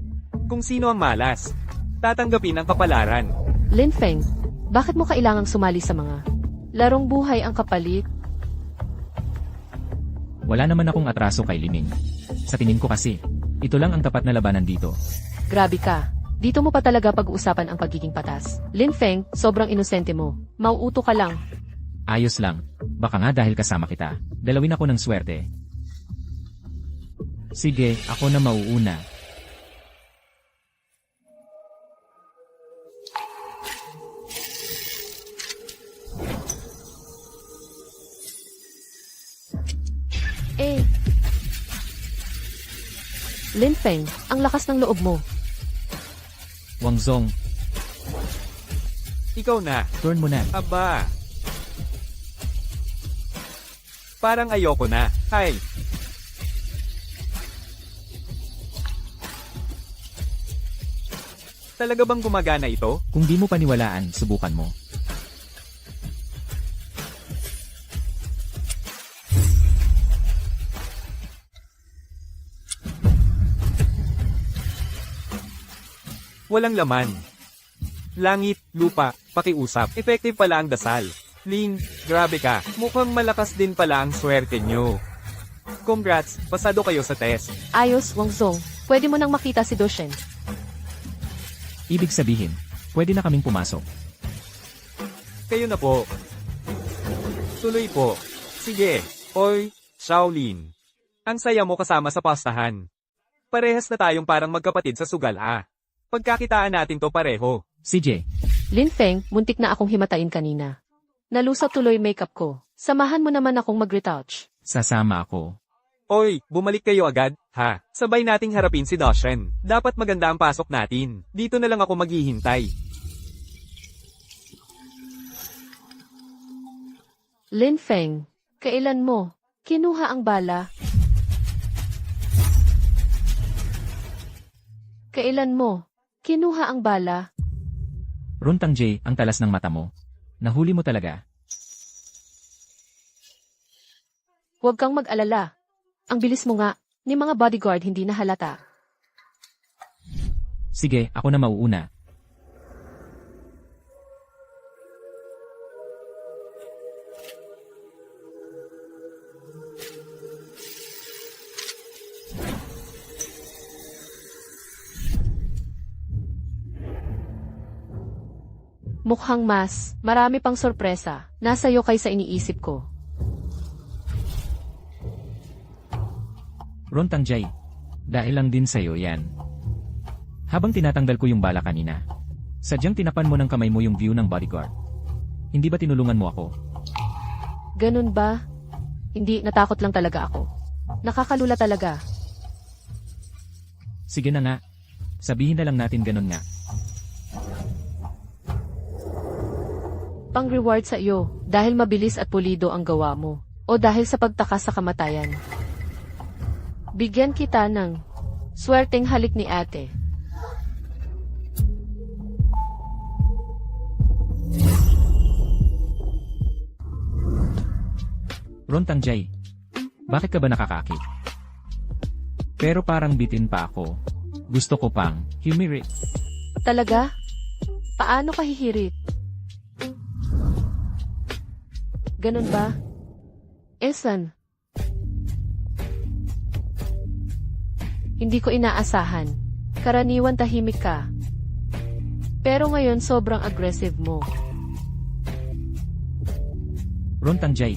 [SPEAKER 1] Kung sino ang malas, tatanggapin ang kapalaran.
[SPEAKER 3] Lin Feng, bakit mo kailangang sumali sa mga larong buhay ang kapalit?
[SPEAKER 2] Wala naman akong atraso kay Liming. Sa tingin ko kasi, ito lang ang tapat na labanan dito.
[SPEAKER 3] Grabe ka. Dito mo pa talaga pag-uusapan ang pagiging patas. Lin Feng, sobrang inosente mo. Mauuto ka lang.
[SPEAKER 2] Ayos lang, baka nga dahil kasama kita, dalawin ako ng swerte. Sige, ako na mauuna.
[SPEAKER 3] Eh. Lin Feng, ang lakas ng loob mo.
[SPEAKER 2] Wangzong,
[SPEAKER 1] Ikaw na.
[SPEAKER 2] turn mo na.
[SPEAKER 1] Aba. Parang ayoko na. Hay. Talaga bang gumagana ito?
[SPEAKER 2] Kung di mo paniwalaan, subukan mo.
[SPEAKER 1] Walang laman. Langit, lupa, pakiusap. Effective pala ang dasal. Lin, grabe ka. Mukhang malakas din pala ang swerte nyo. Congrats, pasado kayo sa test.
[SPEAKER 3] Ayos, Wangzong. Pwede mo nang makita si Dushen.
[SPEAKER 2] Ibig sabihin, pwede na kaming pumasok.
[SPEAKER 1] Kayo na po. Tuloy po. Sige. Oy, Shaolin. Ang saya mo kasama sa pastahan. Parehas na tayong parang magkapatid sa sugal ha. Pagkakitaan natin to pareho.
[SPEAKER 2] CJ,
[SPEAKER 3] Lin Feng, muntik na akong himatain kanina. Nalusot tuloy makeup ko. Samahan mo naman akong mag-retouch.
[SPEAKER 2] sasama ako.
[SPEAKER 1] Oy, bumalik kayo agad, ha? Sabay nating harapin si Doshen. Dapat maganda ang pasok natin. Dito na lang ako maghihintay.
[SPEAKER 3] Lin Feng, kailan mo kinuha ang bala? Kailan mo kinuha ang bala?
[SPEAKER 2] Runtang J, ang talas ng mata mo. Nahuli mo talaga.
[SPEAKER 3] Huwag kang mag-alala. Ang bilis mo nga, ni mga bodyguard hindi na halata.
[SPEAKER 2] Sige, ako na mauuna.
[SPEAKER 3] Mukhang marami pang sorpresa. Nasa iyo kaysa iniisip ko.
[SPEAKER 2] Runtang J, dahil lang din sa'yo yan. Habang tinatanggal ko yung bala kanina, sadyang tinapan mo ng kamay mo yung view ng bodyguard. Hindi ba tinulungan mo ako?
[SPEAKER 3] Ganun ba? Hindi, natakot lang talaga ako. Nakakalula talaga.
[SPEAKER 2] Sige na nga. Sabihin na lang natin ganun nga.
[SPEAKER 3] Pang-reward sa iyo, dahil mabilis at pulido ang gawa mo. O dahil sa pagtakas sa kamatayan. Bigyan kita ng swerteng halik ni ate.
[SPEAKER 2] Runtang J, bakit ka ba nakakakit? Pero parang bitin pa ako. Gusto ko pang humirit.
[SPEAKER 3] Talaga? Paano ka hihirit? Ganun ba? Esan? Hindi ko inaasahan. Karaniwan tahimik ka. Pero ngayon sobrang aggressive mo.
[SPEAKER 2] Runtang J,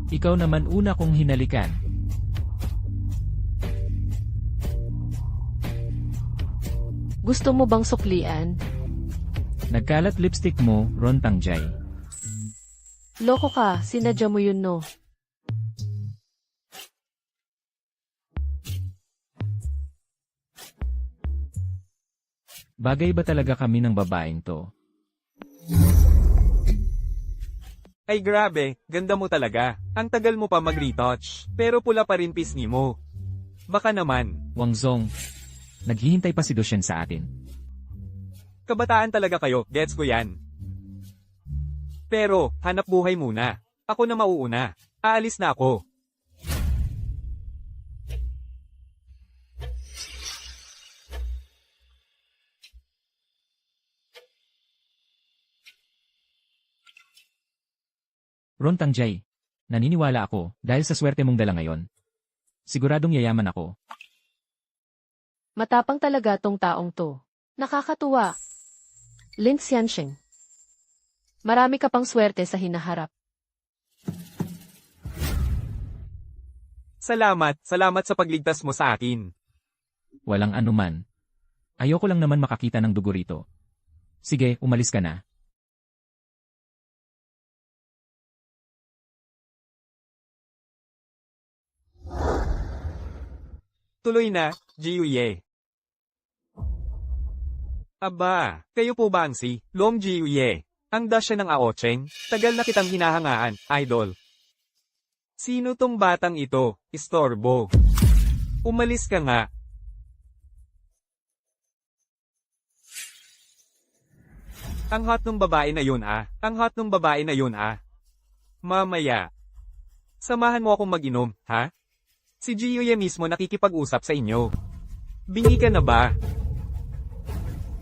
[SPEAKER 2] ikaw naman una kong hinalikan.
[SPEAKER 3] Gusto mo bang suklian?
[SPEAKER 2] Nagkalat lipstick mo, Runtang J.
[SPEAKER 3] Loko ka, sinadya mo yun no.
[SPEAKER 2] Bagay ba talaga kami ng babaeng to?
[SPEAKER 1] Ay grabe, ganda mo talaga. Ang tagal mo pa mag-retouch. Pero pula pa rin pisngi mo. Baka naman,
[SPEAKER 2] Wang Zong, naghihintay pa si Doshen sa atin.
[SPEAKER 1] kabataan talaga kayo, gets ko yan. Pero, hanap buhay muna. Ako na mauuna. Aalis na ako.
[SPEAKER 2] Ron Tangjay, naniniwala ako dahil sa swerte mong dala ngayon. Siguradong yayaman ako.
[SPEAKER 3] Matapang talaga tong taong to. Nakakatuwa. Lin Xianxing. Marami ka pang swerte sa hinaharap.
[SPEAKER 1] Salamat sa pagligtas mo sa akin.
[SPEAKER 2] Walang anuman. Ayoko lang naman makakita ng dugo rito. Sige, umalis ka na.
[SPEAKER 1] Tuloy na, Jiuye. Aba, kayo po ba ang si Long Jiuye? Ang dasya ng Aocheng? Tagal na kitang hinahangaan, idol. Sino tong batang ito? Istorbo. Umalis ka nga. Ang hot nung babae na yun ah. Ang hot nung babae na yun ah. Mamaya. Samahan mo akong mag-inom, ha? Si Jiuye mismo nakikipag-usap sa inyo. Bingi ka na ba?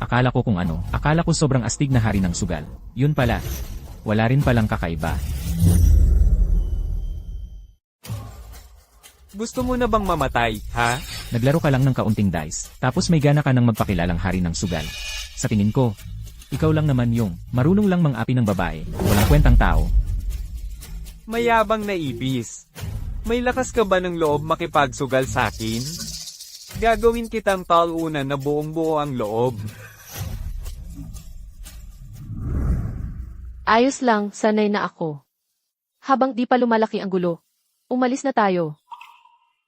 [SPEAKER 2] Akala ko kung ano. Akala ko sobrang astig na hari ng sugal. Yun pala. Wala rin palang kakaiba.
[SPEAKER 1] Gusto mo na bang mamatay, ha?
[SPEAKER 2] Naglaro ka lang ng kaunting dice, tapos may gana ka ng magpakilalang hari ng sugal. Sa tingin ko, ikaw lang naman yung marunong lang mang-api ng babae, walang kwentang tao.
[SPEAKER 1] Mayabang na ibis. May lakas ka ba ng loob makipagsugal sa akin? Gagawin kitang talunan na buong buo ang loob.
[SPEAKER 3] Ayos lang, sanay na ako. Habang di pa lumalaki ang gulo, umalis na tayo.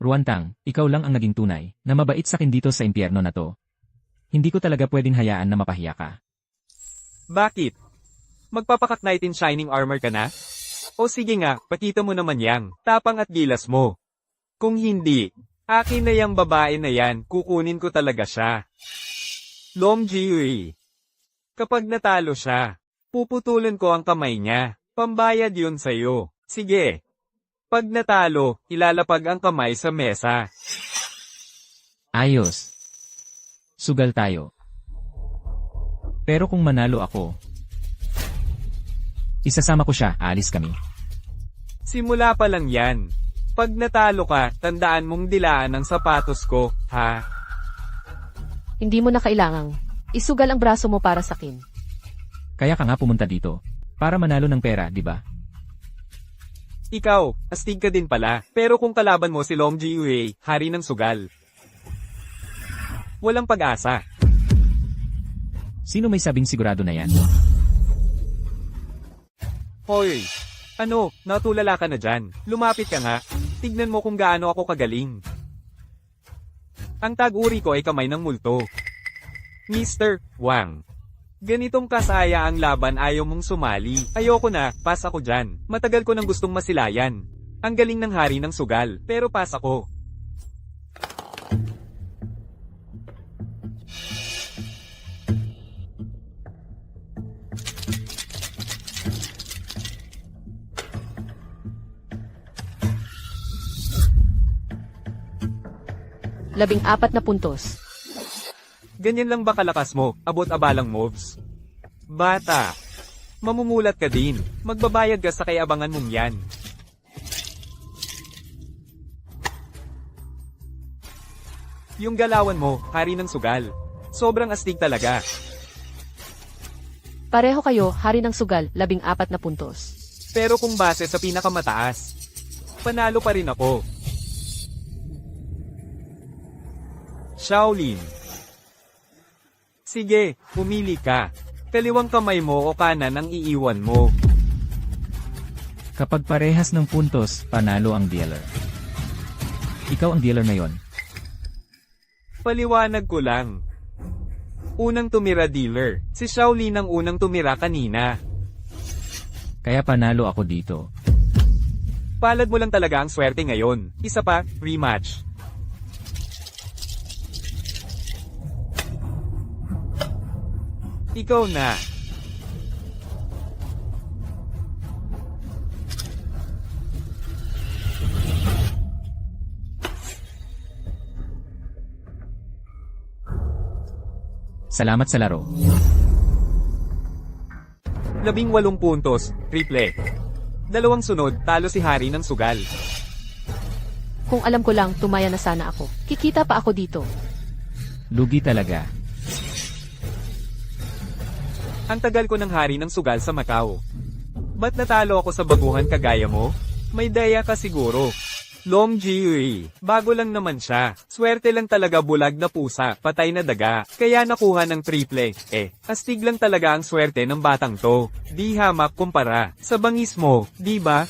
[SPEAKER 2] Ruantang, ikaw lang ang naging tunay, na mabait sa akin dito sa impyerno na to. Hindi ko talaga pwedeng hayaan na mapahiya ka.
[SPEAKER 1] Bakit? Magpapakat Knight in Shining Armor ka na? O sige nga, pakita mo naman yang tapang at gilas mo. Kung hindi, akin na yang babae na yan, kukunin ko talaga siya. Long Jiuye. Kapag natalo siya, puputulan ko ang kamay niya. Pambayad yun sa'yo. Sige. Pag natalo, ilalapag ang kamay sa mesa.
[SPEAKER 2] Ayos. Sugal tayo. Pero kung manalo ako, isasama ko siya, aalis kami.
[SPEAKER 1] Simula pa lang yan. Pag natalo ka, tandaan mong dilaan ang sapatos ko, ha?
[SPEAKER 3] Hindi mo na kailangang isugal ang braso mo para sa akin.
[SPEAKER 2] Kaya ka nga pumunta dito, para manalo ng pera, di ba?
[SPEAKER 1] Ikaw, astig ka din pala. Pero kung kalaban mo si Long Jiuye, hari ng sugal. Walang pag-asa.
[SPEAKER 2] Sino may sabing sigurado na yan?
[SPEAKER 1] Hoy! Ano, natulala ka na dyan. Lumapit ka nga. Tignan mo kung gaano ako kagaling. Ang tag-uri ko ay kamay ng multo. Mr. Wang. Ganitong kasaya ang laban, ayaw mong sumali. Ayoko na, pass ako dyan. Matagal ko nang gustong masilayan. Ang galing ng hari ng sugal, pero pass ako.
[SPEAKER 3] ₱14 na puntos.
[SPEAKER 1] Ganyan lang ba kalakas mo, abot-abalang moves? Bata, mamumulat ka din. Magbabayad ka sa kayabangan mong yan. Yung galawan mo, hari ng sugal. Sobrang astig talaga.
[SPEAKER 3] Pareho kayo, hari ng sugal, 14 na puntos.
[SPEAKER 1] Pero kung base sa pinakamataas, panalo pa rin ako. Shaolin. Sige, pumili ka. Kaliwang kamay mo o kanan ang iiwan mo.
[SPEAKER 2] Kapag parehas ng puntos, panalo ang dealer. Ikaw ang dealer na yon.
[SPEAKER 1] Paliwanag ko lang. Unang tumira dealer. Si Shaolin ang unang tumira kanina.
[SPEAKER 2] Kaya panalo ako dito.
[SPEAKER 1] Palad mo lang talaga ang swerte ngayon. Isa pa, rematch. Ikaw na.
[SPEAKER 2] Salamat sa laro.
[SPEAKER 1] 18 puntos, triple. Dalawang sunod, talo si Hari ng sugal.
[SPEAKER 3] Kung alam ko lang, tumaya na sana ako. Kikita pa ako dito.
[SPEAKER 2] Lugi talaga.
[SPEAKER 1] Ang tagal ko ng Hari ng sugal sa Macau. Ba't natalo ako sa baguhan kagaya mo? May daya ka siguro. Long Jiui, bago lang naman siya. Swerte lang talaga bulag na pusa, patay na daga. Kaya nakuha ng triple. Astig lang talaga ang swerte ng batang to. Di hamak kumpara. Sa bangis mo, di ba?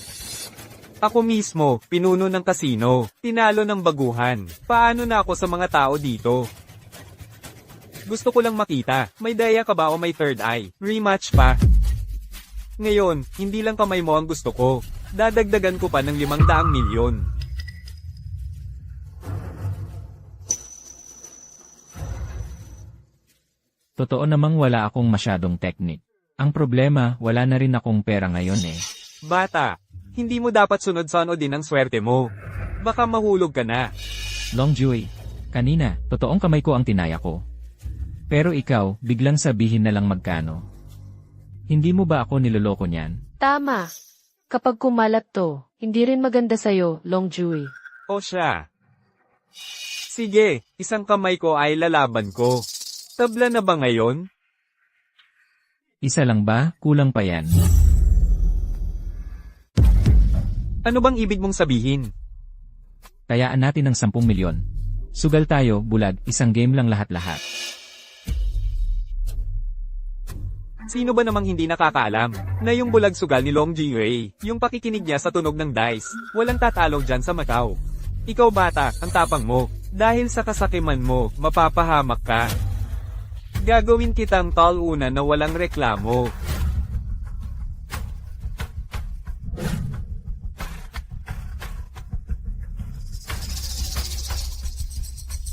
[SPEAKER 1] Ako mismo, pinuno ng kasino. Tinalo ng baguhan. Paano na ako sa mga tao dito? Gusto ko lang makita, may daya ka ba o may third eye? Rematch pa. Ngayon, hindi lang kamay mo ang gusto ko. Dadagdagan ko pa ng 500 milyon.
[SPEAKER 2] Totoo namang wala akong masyadong technique. Ang problema, wala na rin akong pera ngayon eh.
[SPEAKER 1] Bata, hindi mo dapat sunod-sunod din ang swerte mo. Baka mahulog ka na.
[SPEAKER 2] Long Jui, kanina, totoong kamay ko ang tinaya ko. Pero ikaw, biglang sabihin na lang magkano. Hindi mo ba ako niloloko niyan?
[SPEAKER 3] Tama. Kapag kumalat to, hindi rin maganda sa'yo, Long Jui.
[SPEAKER 1] O siya. Sige, isang kamay ko ay lalaban ko. Tabla na ba ngayon?
[SPEAKER 2] Isa lang ba? Kulang pa yan.
[SPEAKER 1] Ano bang ibig mong sabihin?
[SPEAKER 2] Tayaan natin ng 10 milyon. Sugal tayo, bulag, isang game lang lahat-lahat.
[SPEAKER 1] Sino ba namang hindi nakakaalam na yung bulag sugal ni Long Jiwei, yung pakikinig niya sa tunog ng dice, walang tatalo dyan sa Macau. Ikaw bata, ang tapang mo. Dahil sa kasakiman mo, mapapahamak ka. Gagawin kitang tall una na walang reklamo.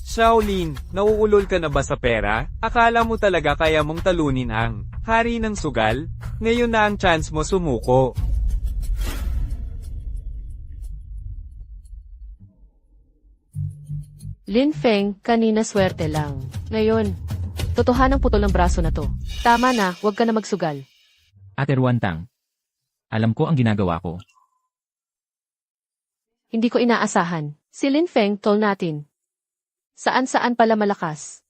[SPEAKER 1] Shaolin, nauulol ka na ba sa pera? Akala mo talaga kaya mong talunin ang hari ng sugal? Ngayon na ang chance mo sumuko.
[SPEAKER 3] Lin Feng, kanina swerte lang. Ngayon, totohanang putol ang braso na to. Tama na, huwag ka na magsugal.
[SPEAKER 2] Ate Ruantang, alam ko ang ginagawa ko.
[SPEAKER 3] Hindi ko inaasahan. Si Lin Feng, tol natin. Saan-saan pala malakas.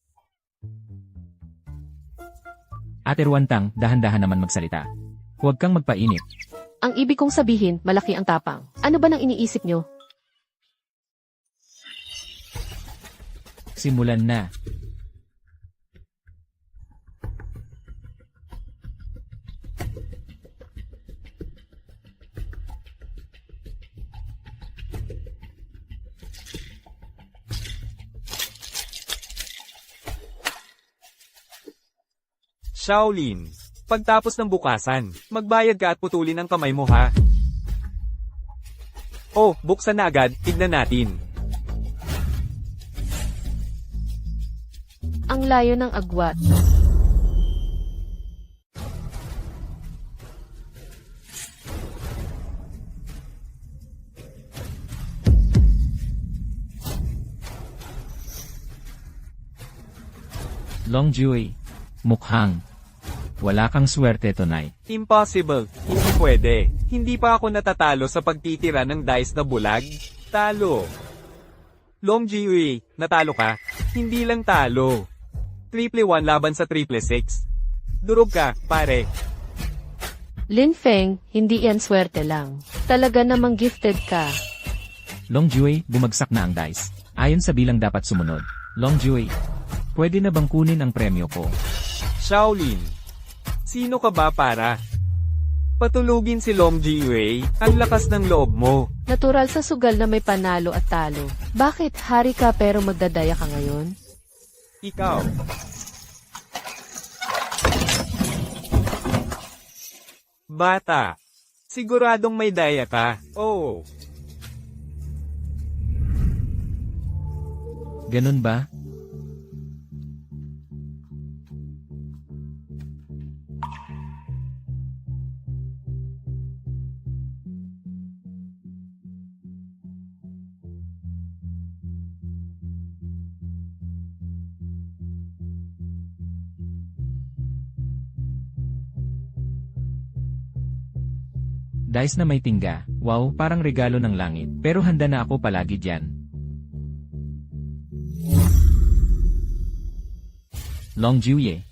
[SPEAKER 2] Ate Ruantang, dahan-dahan naman magsalita. Huwag kang magpainip.
[SPEAKER 3] Ang ibig kong sabihin, malaki ang tapang. Ano ba nang iniisip nyo?
[SPEAKER 2] Simulan na.
[SPEAKER 1] Shaolin, pagtapos ng bukasan, magbayad ka at putulin ang kamay mo ha. Oh, buksan na agad, tignan natin.
[SPEAKER 3] Ang layo ng agwat.
[SPEAKER 2] Long Jui, mukhang wala kang swerte tonight.
[SPEAKER 1] Impossible, hindi pwede. Hindi pa ako natatalo sa pagtitira ng dice na bulag. Talo. Long Jiui, natalo ka? Hindi lang talo. 3-1 laban sa 3-6. Durog ka, pare.
[SPEAKER 3] Lin Feng, hindi yan swerte lang. Talaga namang gifted ka.
[SPEAKER 2] Long Jui, bumagsak na ang dice. Ayon sa bilang dapat sumunod. Long Jui, pwede na bang kunin ang premyo ko?
[SPEAKER 1] Shaolin, sino ka ba para patulugin si Long Jiwei? Ang lakas ng loob mo.
[SPEAKER 3] Natural sa sugal na may panalo at talo. Bakit hari ka pero magdadaya ka ngayon?
[SPEAKER 1] Ikaw. Bata. Siguradong may daya ka. Oh.
[SPEAKER 2] Ganun ba? Dice na may tingga, wow, parang regalo ng langit, pero handa na ako palagi dyan. Long Juye.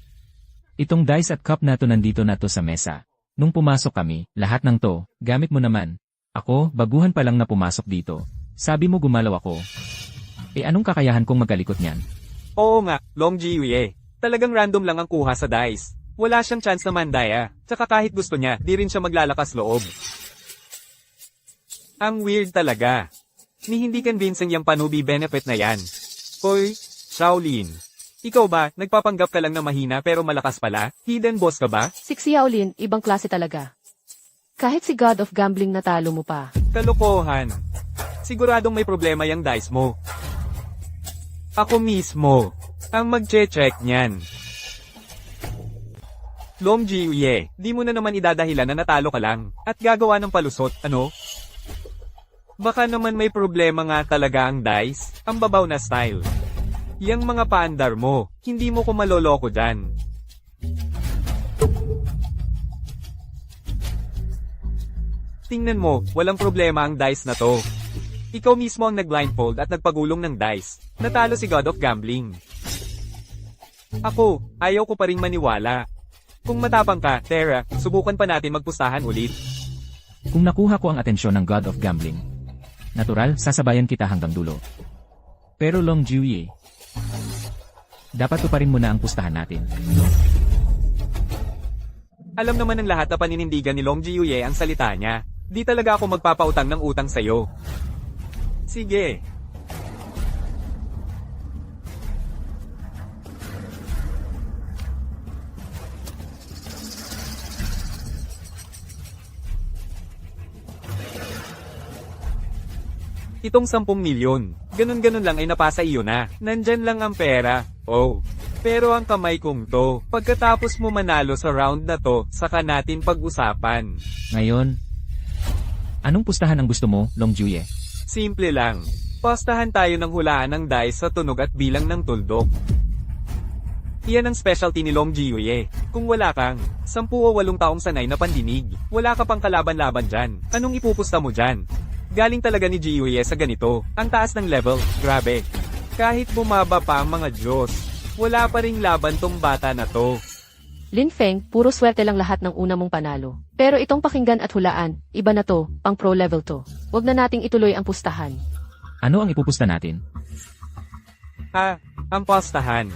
[SPEAKER 2] Itong dice at cup na to nandito na to sa mesa. Nung pumasok kami, lahat ng to, gamit mo naman. Ako, baguhan pa lang na pumasok dito. Sabi mo gumalaw ako. Anong kakayahan kong magkalikot niyan?
[SPEAKER 1] Oo nga, Long Jiwie. Talagang random lang ang kuha sa dice. Wala siyang chance na mandaya. Tsaka kahit gusto niya, di rin siya maglalakas loob. Ang weird talaga. Ni hindi convincing yung panubi benefit na yan. Hoy, Shaolin. Ikaw ba, nagpapanggap ka lang na mahina pero malakas pala? Hidden boss ka ba?
[SPEAKER 3] Si Xiaolin, ibang klase talaga. Kahit si God of Gambling natalo mo pa.
[SPEAKER 1] Kalokohan. Siguradong may problema yung dice mo. Ako mismo ang magche-check niyan. Long Jiwie, di mo na naman idadahilan na natalo ka lang, at gagawa ng palusot, ano? Baka naman may problema nga talaga ang dice, ang babaw na style. Yang mga paandar mo, hindi mo ko maloloko dyan. Tingnan mo, walang problema ang dice na to. Ikaw mismo ang nag-blindfold at nagpagulong ng dice. Natalo si God of Gambling. Ako, ayaw ko pa rin maniwala. Kung matapang ka, Tara, subukan pa natin magpustahan ulit.
[SPEAKER 2] Kung nakuha ko ang atensyon ng God of Gambling, natural, sasabayan kita hanggang dulo. Pero Long Juye, dapat tuparin mo na ang pustahan natin.
[SPEAKER 1] Alam naman ng lahat na paninindigan ni Long Jiwie ang salita niya. Di talaga ako magpapautang ng utang sa'yo. Sige. Itong 10 milyon, ganun-ganun lang ay napasa iyo na. Nandyan lang ang pera. Oh. Pero ang kamay kong to, pagkatapos mo manalo sa round na to, saka natin pag-usapan.
[SPEAKER 2] Ngayon, anong pustahan ang gusto mo, Long Juye?
[SPEAKER 1] Simple lang. Pastahan tayo ng hulaan ng dice sa tunog at bilang ng tuldok. Iyan ang specialty ni Long Jiwie. Kung wala kang 10 o 8 taong sanay na pandinig, wala ka pang kalaban-laban dyan. Anong ipupusta mo dyan? Galing talaga ni Jiwie sa ganito. Ang taas ng level, grabe. Kahit bumaba pa ang mga Diyos, wala pa ring laban tong bata na to.
[SPEAKER 3] Lin Feng, puro swerte lang lahat ng una mong panalo. Pero itong pakinggan at hulaan, iba na to, pang pro level to. Huwag na nating ituloy ang pustahan.
[SPEAKER 2] Ano ang ipupusta natin?
[SPEAKER 1] Ang pastahan.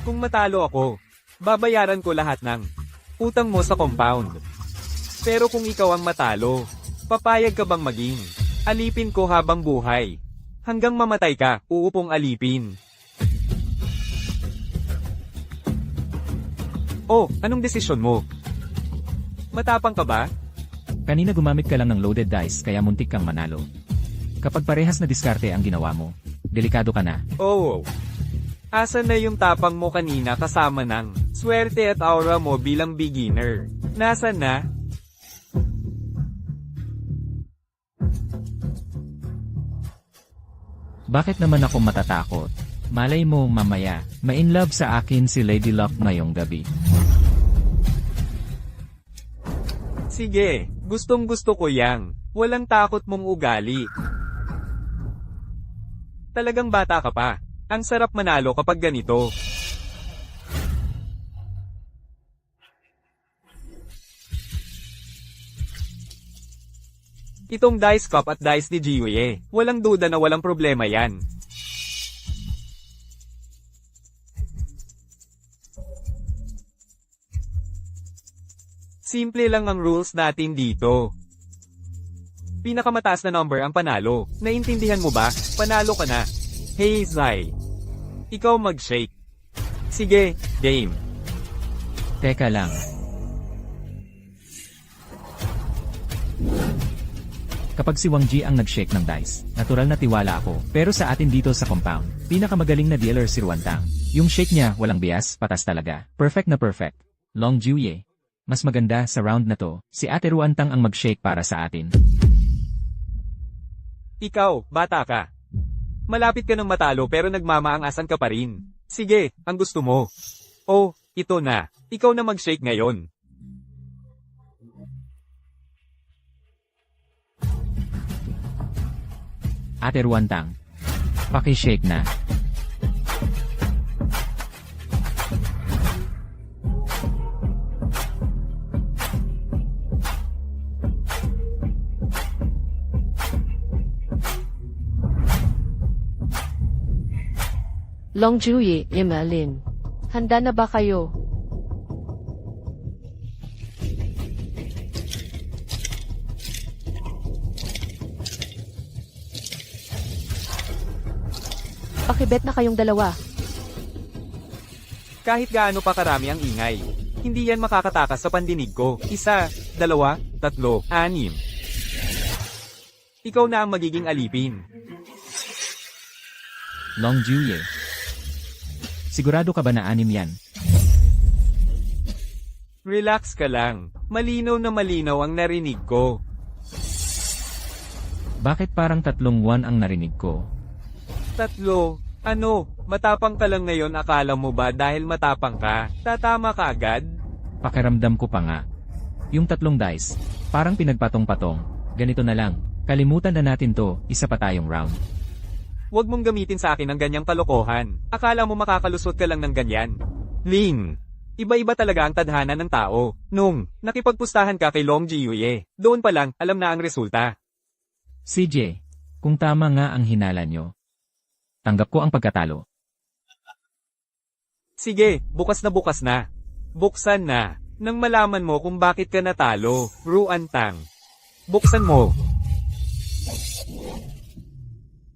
[SPEAKER 1] Kung matalo ako, babayaran ko lahat ng utang mo sa compound. Pero kung ikaw ang matalo, papayag ka bang maging alipin ko habang buhay? Hanggang mamatay ka, uupong alipin. Oh, anong desisyon mo? Matapang ka ba?
[SPEAKER 2] Kanina gumamit ka lang ng loaded dice kaya muntik kang manalo. Kapag parehas na diskarte ang ginawa mo, delikado ka na.
[SPEAKER 1] Oh. Asan na yung tapang mo kanina kasama ng swerte at aura mo bilang beginner? Nasaan na?
[SPEAKER 2] Bakit naman ako matatakot? Malay mo mamaya, ma-inlove sa akin si Lady Luck ngayong gabi.
[SPEAKER 1] Sige, gustong gusto ko yang. Walang takot mong ugali. Talagang bata ka pa. Ang sarap manalo kapag ganito. Itong dice cup at dice ni Jiwie, walang duda na walang problema yan. Simple lang ang rules natin dito. Pinakamataas na number ang panalo. Naintindihan mo ba? Panalo ka na. Hey Zai. Ikaw mag-shake. Sige, game.
[SPEAKER 2] Teka lang. Kapag si Wang Ji ang nag-shake ng dice, natural na tiwala ako. Pero sa atin dito sa compound, pinakamagaling na dealer si Ruantang. Yung shake niya, walang bias, patas talaga. Perfect na perfect. Long Juye. Mas maganda sa round na to, si Ate Ruantang ang mag-shake para sa atin.
[SPEAKER 1] Ikaw, bata ka. Malapit ka ng matalo pero nagmamaangasan ka pa rin. Sige, ang gusto mo. Oh, ito na. Ikaw na mag-shake ngayon.
[SPEAKER 2] Ate Ruantang. Paki-shake na.
[SPEAKER 3] Long Juye, Emelin. Handa na ba kayo? Pakibet na kayong dalawa.
[SPEAKER 1] Kahit gaano pa karami ang ingay, hindi yan makakatakas sa pandinig ko. 1, 2, 3, 6. Ikaw na ang magiging alipin.
[SPEAKER 2] Long Juye. Sigurado ka ba na 6 yan?
[SPEAKER 1] Relax ka lang. Malinaw na malinaw ang narinig ko.
[SPEAKER 2] Bakit parang 3 1 ang narinig ko?
[SPEAKER 1] 3. Ano, matapang ka lang ngayon, akala mo ba dahil matapang ka, tatama ka agad?
[SPEAKER 2] Pakiramdam ko pa nga. Yung 3 dice, parang pinagpatong-patong. Ganito na lang, kalimutan na natin to, isa pa tayong round.
[SPEAKER 1] Huwag mong gamitin sa akin ang ganyang kalokohan. Akala mo makakalusot ka lang ng ganyan. Ling, iba-iba talaga ang tadhana ng tao. Nung nakipagpustahan ka kay Long Jiuye, doon pa lang alam na ang resulta.
[SPEAKER 2] CJ, kung tama nga ang hinala nyo, tanggap ko ang pagkatalo.
[SPEAKER 1] Sige, bukas na. Buksan na. Nang malaman mo kung bakit ka natalo, Ruantang. Buksan mo.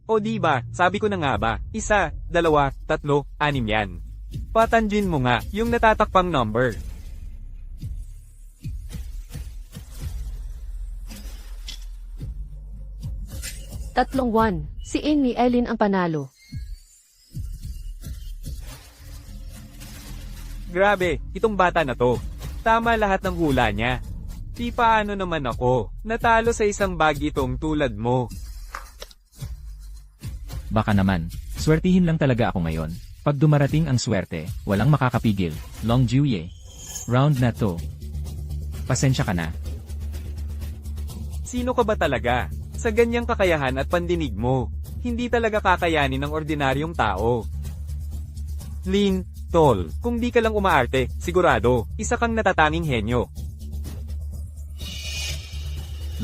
[SPEAKER 1] O diba, sabi ko na nga ba, 1, 2, 3, 6 yan. Patanjin mo nga, yung natatakpang number.
[SPEAKER 3] Tatlong 1. Si Amy Ellen ang panalo.
[SPEAKER 1] Grabe, itong bata na to. Tama lahat ng hula niya. Di paano naman ako, natalo sa isang bag itong tulad mo.
[SPEAKER 2] Baka naman, swertihin lang talaga ako ngayon. Pag dumarating ang swerte, walang makakapigil. Long Juye. Round na to. Pasensya ka na.
[SPEAKER 1] Sino ka ba talaga? Sa ganyang kakayahan at pandinig mo, hindi talaga kakayanin ng ordinaryong tao. Lin, tol, kung di ka lang umaarte, sigurado, isa kang natatanging henyo.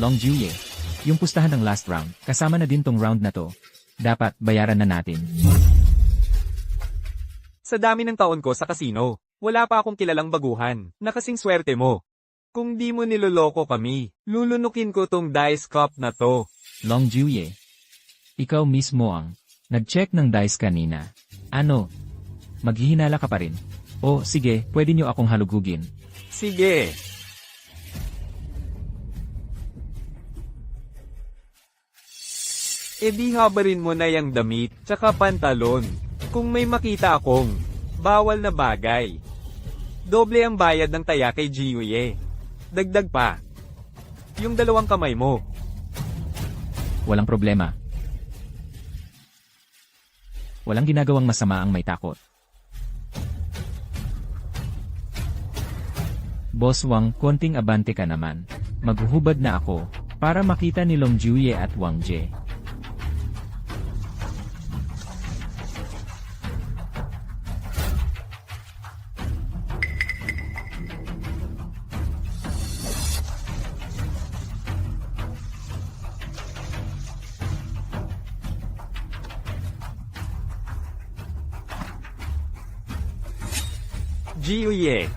[SPEAKER 2] Long Juye. Yung pustahan ng last round, kasama na din tong round na to. Dapat bayaran na natin.
[SPEAKER 1] Sa dami ng taon ko sa kasino, wala pa akong kilalang baguhan, na kasing swerte mo. Kung di mo niloloko kami, lulunukin ko tong dice cup na to.
[SPEAKER 2] Long Juye. Ikaw mismo ang nag-check ng dice kanina. Ano? Maghihinala ka pa rin? O sige, pwede nyo akong halugugin.
[SPEAKER 1] Sige. E di habarin mo na yung damit, tsaka pantalon. Kung may makita akong bawal na bagay. Doble ang bayad ng taya kay Jiuye. Dagdag pa. Yung 2 kamay mo.
[SPEAKER 2] Walang problema. Walang ginagawang masama ang may takot. Boss Wang, konting abante ka naman. Maghuhubad na ako, para makita ni Long Juye at Wang Jie.
[SPEAKER 1] Jiuye.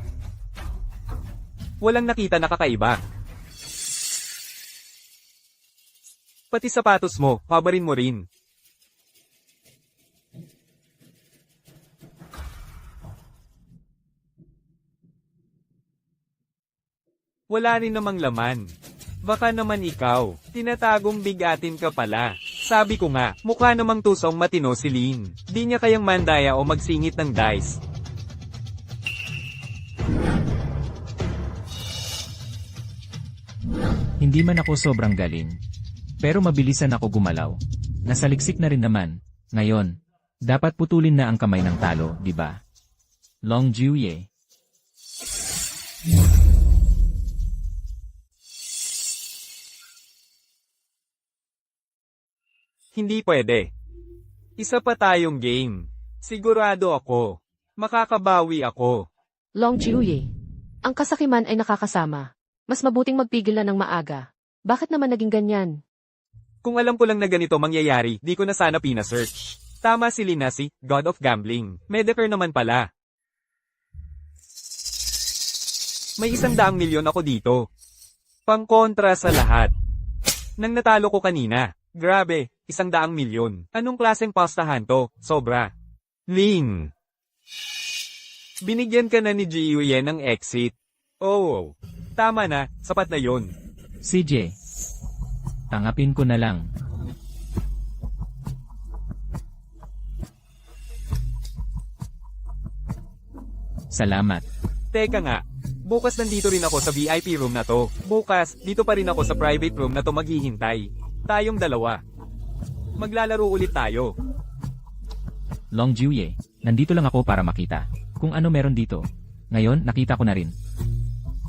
[SPEAKER 1] Walang nakita na kakaiba. Pati sapatos mo, pabarin mo rin. Wala rin namang laman. Baka naman ikaw, tinatagong bigatin ka pala. Sabi ko nga, mukha namang tusong matino si Lin. Di niya kayang mandaya o magsingit ng dice.
[SPEAKER 2] Hindi man ako sobrang galing. Pero mabilisan ako gumalaw. Nasaliksik na rin naman. Ngayon, dapat putulin na ang kamay ng talo, di ba? Long Juye.
[SPEAKER 1] Hindi pwede. Isa pa tayong game. Sigurado ako. Makakabawi ako.
[SPEAKER 3] Long Jiuye. Ang kasakiman ay nakakasama. Mas mabuting magpigil na ng maaga. Bakit naman naging ganyan?
[SPEAKER 1] Kung alam ko lang na ganito mangyayari, di ko na sana pina-search. Tama si Lin na si God of Gambling. Medicare naman pala. May 100 milyon ako dito. Pangkontra sa lahat. Nang natalo ko kanina. Grabe, 100 milyon. Anong klaseng pastahan to? Sobra. Lin. Binigyan ka na ni Jiuyen ng exit. Oh, tama na, sapat na yon.
[SPEAKER 2] CJ. Tangapin ko na lang. Salamat.
[SPEAKER 1] Teka nga, bukas nandito rin ako sa VIP room na to. Bukas, dito pa rin ako sa private room na to maghihintay. Tayong dalawa. Maglalaro ulit tayo.
[SPEAKER 2] Long Juye, nandito lang ako para makita kung ano meron dito. Ngayon, nakita ko na rin.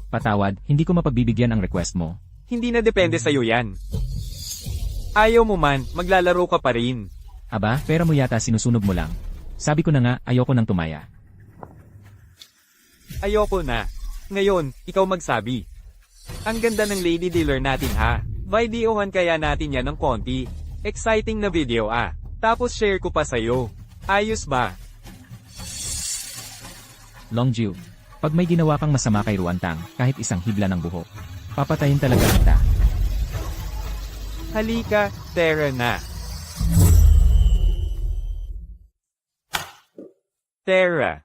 [SPEAKER 2] Patawad, hindi ko mapagbibigyan ang request mo.
[SPEAKER 1] Hindi na depende sa'yo yan. Ayaw mo man, maglalaro ka pa rin.
[SPEAKER 2] Aba, pera mo yata sinusunog mo lang. Sabi ko na nga, ayoko nang tumaya.
[SPEAKER 1] Ayoko na. Ngayon, ikaw magsabi. Ang ganda ng lady dealer natin ha. Videohan kaya natin yan ng konti. Exciting na video ah. Tapos share ko pa sa'yo. Ayos ba?
[SPEAKER 2] Long Ju, pag may ginawa kang masama kay Ruantang, kahit isang hibla ng buhok, papatayin talaga kita.
[SPEAKER 1] Halika, Tara na. Tara.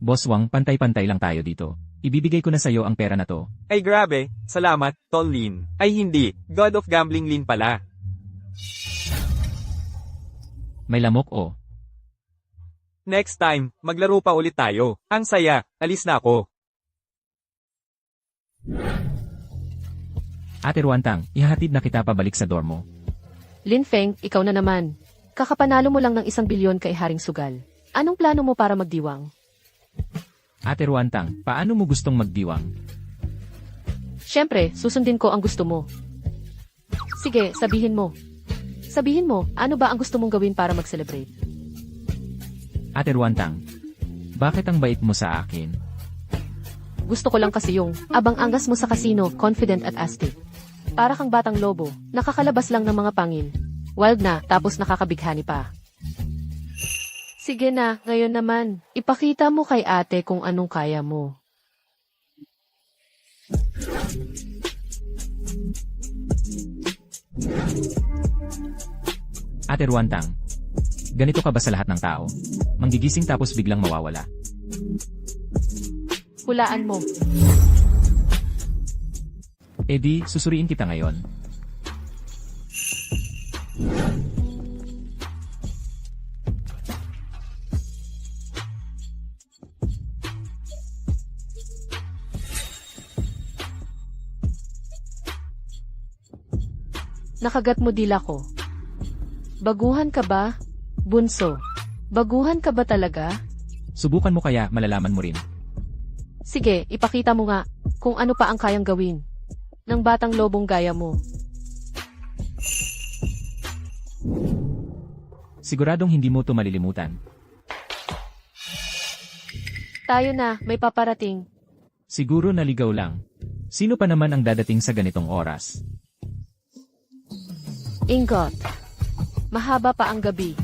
[SPEAKER 2] Boss Wang, pantay-pantay lang tayo dito. Ibibigay ko na sa'yo ang pera na to.
[SPEAKER 1] Ay grabe, salamat, Tol Lin. Ay hindi, God of Gambling Lin pala.
[SPEAKER 2] May lamok o.
[SPEAKER 1] Next time, maglaro pa ulit tayo. Ang saya, alis na ako.
[SPEAKER 2] Ate Ruantang, ihahatid na kita pabalik sa dormo.
[SPEAKER 3] Lin Feng, ikaw na naman. Kakapanalo mo lang ng 1 bilyon kay Haring Sugal. Anong plano mo para magdiwang?
[SPEAKER 2] Ate Ruantang, paano mo gustong magdiwang?
[SPEAKER 3] Siyempre, susundin ko ang gusto mo. Sige, sabihin mo. Sabihin mo, ano ba ang gusto mong gawin para mag-celebrate?
[SPEAKER 2] Ate Ruantang, bakit ang bait mo sa akin?
[SPEAKER 3] Gusto ko lang kasi yung abang-angas mo sa kasino, confident at astig. Para kang batang lobo, nakakalabas lang ng mga pangil. Wild na, tapos nakakabighani pa. Sige na, ngayon naman, ipakita mo kay ate kung anong kaya mo.
[SPEAKER 2] Ate Ruantang, ganito ka ba sa lahat ng tao? Manggigising tapos biglang mawawala.
[SPEAKER 3] Hulaan mo.
[SPEAKER 2] E di, susuriin kita ngayon.
[SPEAKER 3] Nakagat mo dila ko. Baguhan ka ba, bunso? Baguhan ka ba talaga?
[SPEAKER 2] Subukan mo kaya malalaman mo rin.
[SPEAKER 3] Sige, ipakita mo nga kung ano pa ang kayang gawin ng batang lobong gaya mo.
[SPEAKER 2] Siguradong hindi mo to malilimutan.
[SPEAKER 3] Tayo na, may paparating.
[SPEAKER 2] Siguro naligaw lang. Sino pa naman ang dadating sa ganitong oras?
[SPEAKER 3] Ingot. Mahaba pa ang gabi.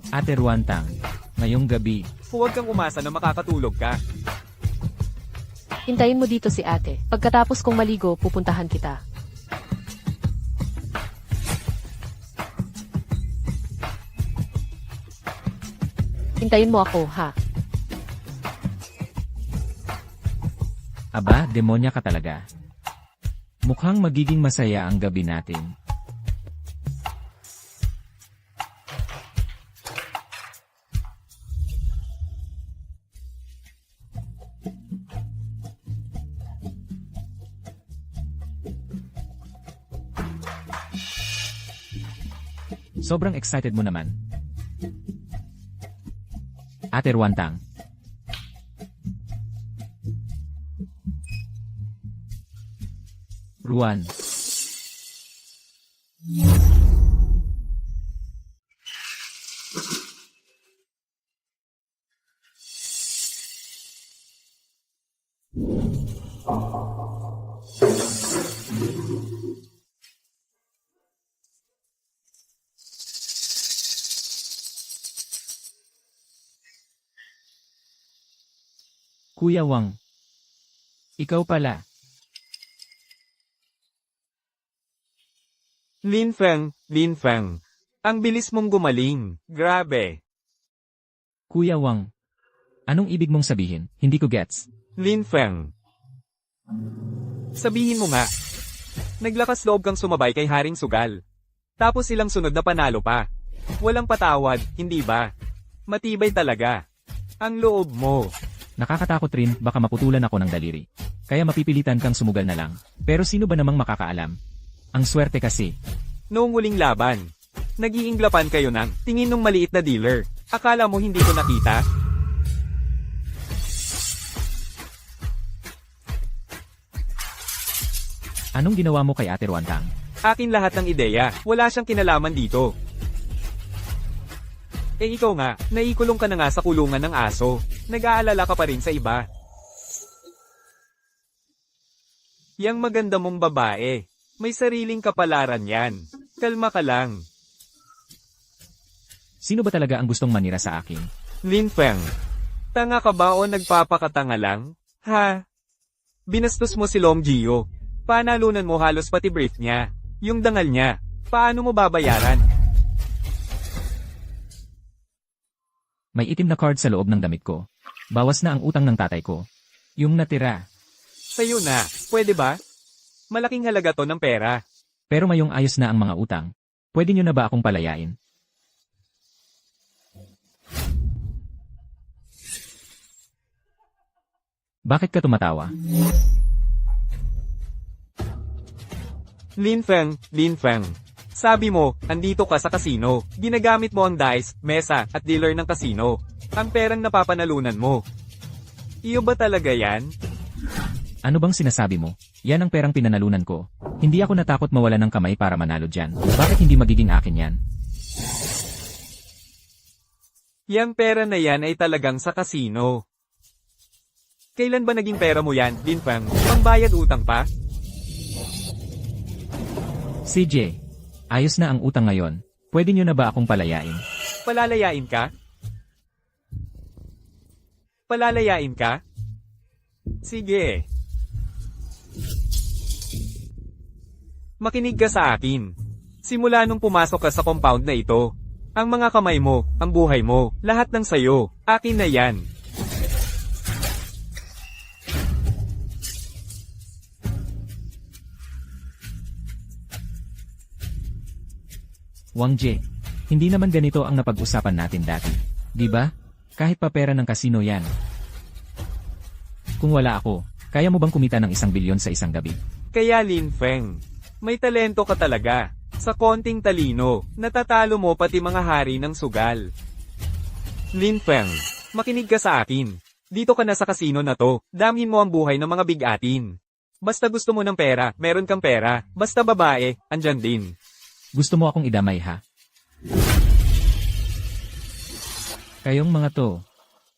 [SPEAKER 2] Ate Ruantang, ngayong gabi,
[SPEAKER 1] Huwag kang umasa na makakatulog ka.
[SPEAKER 3] Hintayin mo dito si ate. Pagkatapos kong maligo, pupuntahan kita. Hintayin mo ako, ha?
[SPEAKER 2] Aba, demonya ka talaga. Mukhang magiging masaya ang gabi natin. Sobrang excited mo naman. Ate Ruantang. Ruan. Kuya Wang. Ikaw pala.
[SPEAKER 1] Lin Feng. Ang bilis mong gumaling. Grabe.
[SPEAKER 2] Kuya Wang. Anong ibig mong sabihin? Hindi ko gets.
[SPEAKER 1] Lin Feng. Sabihin mo nga. Naglakas loob kang sumabay kay Haring Sugal. Tapos ilang sunod na panalo pa. Walang patawad, hindi ba? Matibay talaga. Ang loob mo.
[SPEAKER 2] Nakakatakot rin, baka maputulan ako ng daliri. Kaya mapipilitan kang sumugal na lang. Pero sino ba namang makakaalam? Ang swerte kasi.
[SPEAKER 1] Noong huling laban, nag-iinglapan kayo ng tingin ng maliit na dealer. Akala mo hindi ko nakita?
[SPEAKER 2] Anong ginawa mo kay Ate Ruantang?
[SPEAKER 1] Akin lahat ng ideya, wala siyang kinalaman dito. Eh ikaw nga, naikulong ka na nga sa kulungan ng aso. Nag-aalala ka pa rin sa iba. Yang maganda mong babae. May sariling kapalaran yan. Kalma ka lang.
[SPEAKER 2] Sino ba talaga ang gustong manira sa akin?
[SPEAKER 1] Lin Feng. Tanga ka ba o nagpapakatanga lang? Ha? Binastos mo si Long Gio. Panalunan mo halos pati brief niya. Yung dangal niya. Paano mo babayaran?
[SPEAKER 2] May itim na card sa loob ng damit ko. Bawas na ang utang ng tatay ko. Yung natira.
[SPEAKER 1] Sa'yo na. Pwede ba? Malaking halaga to ng pera.
[SPEAKER 2] Pero mayong ayos na ang mga utang. Pwede nyo na ba akong palayain? Bakit ka tumatawa?
[SPEAKER 1] Lin Feng. Sabi mo, andito ka sa kasino. Ginagamit mo ang dice, mesa, at dealer ng kasino. Ang perang napapanalunan mo. Iyo ba talaga yan?
[SPEAKER 2] Ano bang sinasabi mo? Yan ang perang pinanalunan ko. Hindi ako natakot mawala ng kamay para manalo dyan. Bakit hindi magiging akin yan?
[SPEAKER 1] Yang pera na yan ay talagang sa kasino. Kailan ba naging pera mo yan, Lin Feng? Pangbayad utang pa?
[SPEAKER 2] CJ, ayos na ang utang ngayon. Pwede nyo na ba akong palayain?
[SPEAKER 1] Palalayain ka? Palalayain ka? Sige. Makinig ka sa akin. Simula nung pumasok ka sa compound na ito, ang mga kamay mo, ang buhay mo, lahat ng sayo, akin na yan.
[SPEAKER 2] Wang Jie, hindi naman ganito ang napag-usapan natin dati. Di ba? Kahit pa pera ng kasino yan. Kung wala ako, kaya mo bang kumita ng 1 bilyon sa isang gabi?
[SPEAKER 1] Kaya Lin Feng, may talento ka talaga. Sa konting talino, natatalo mo pati mga hari ng sugal. Lin Feng, makinig ka sa akin. Dito ka na sa kasino na to, damin mo ang buhay ng mga bigatin. Basta gusto mo ng pera, meron kang pera. Basta babae, andyan din.
[SPEAKER 2] Gusto mo akong idamay ha? Kayong mga to,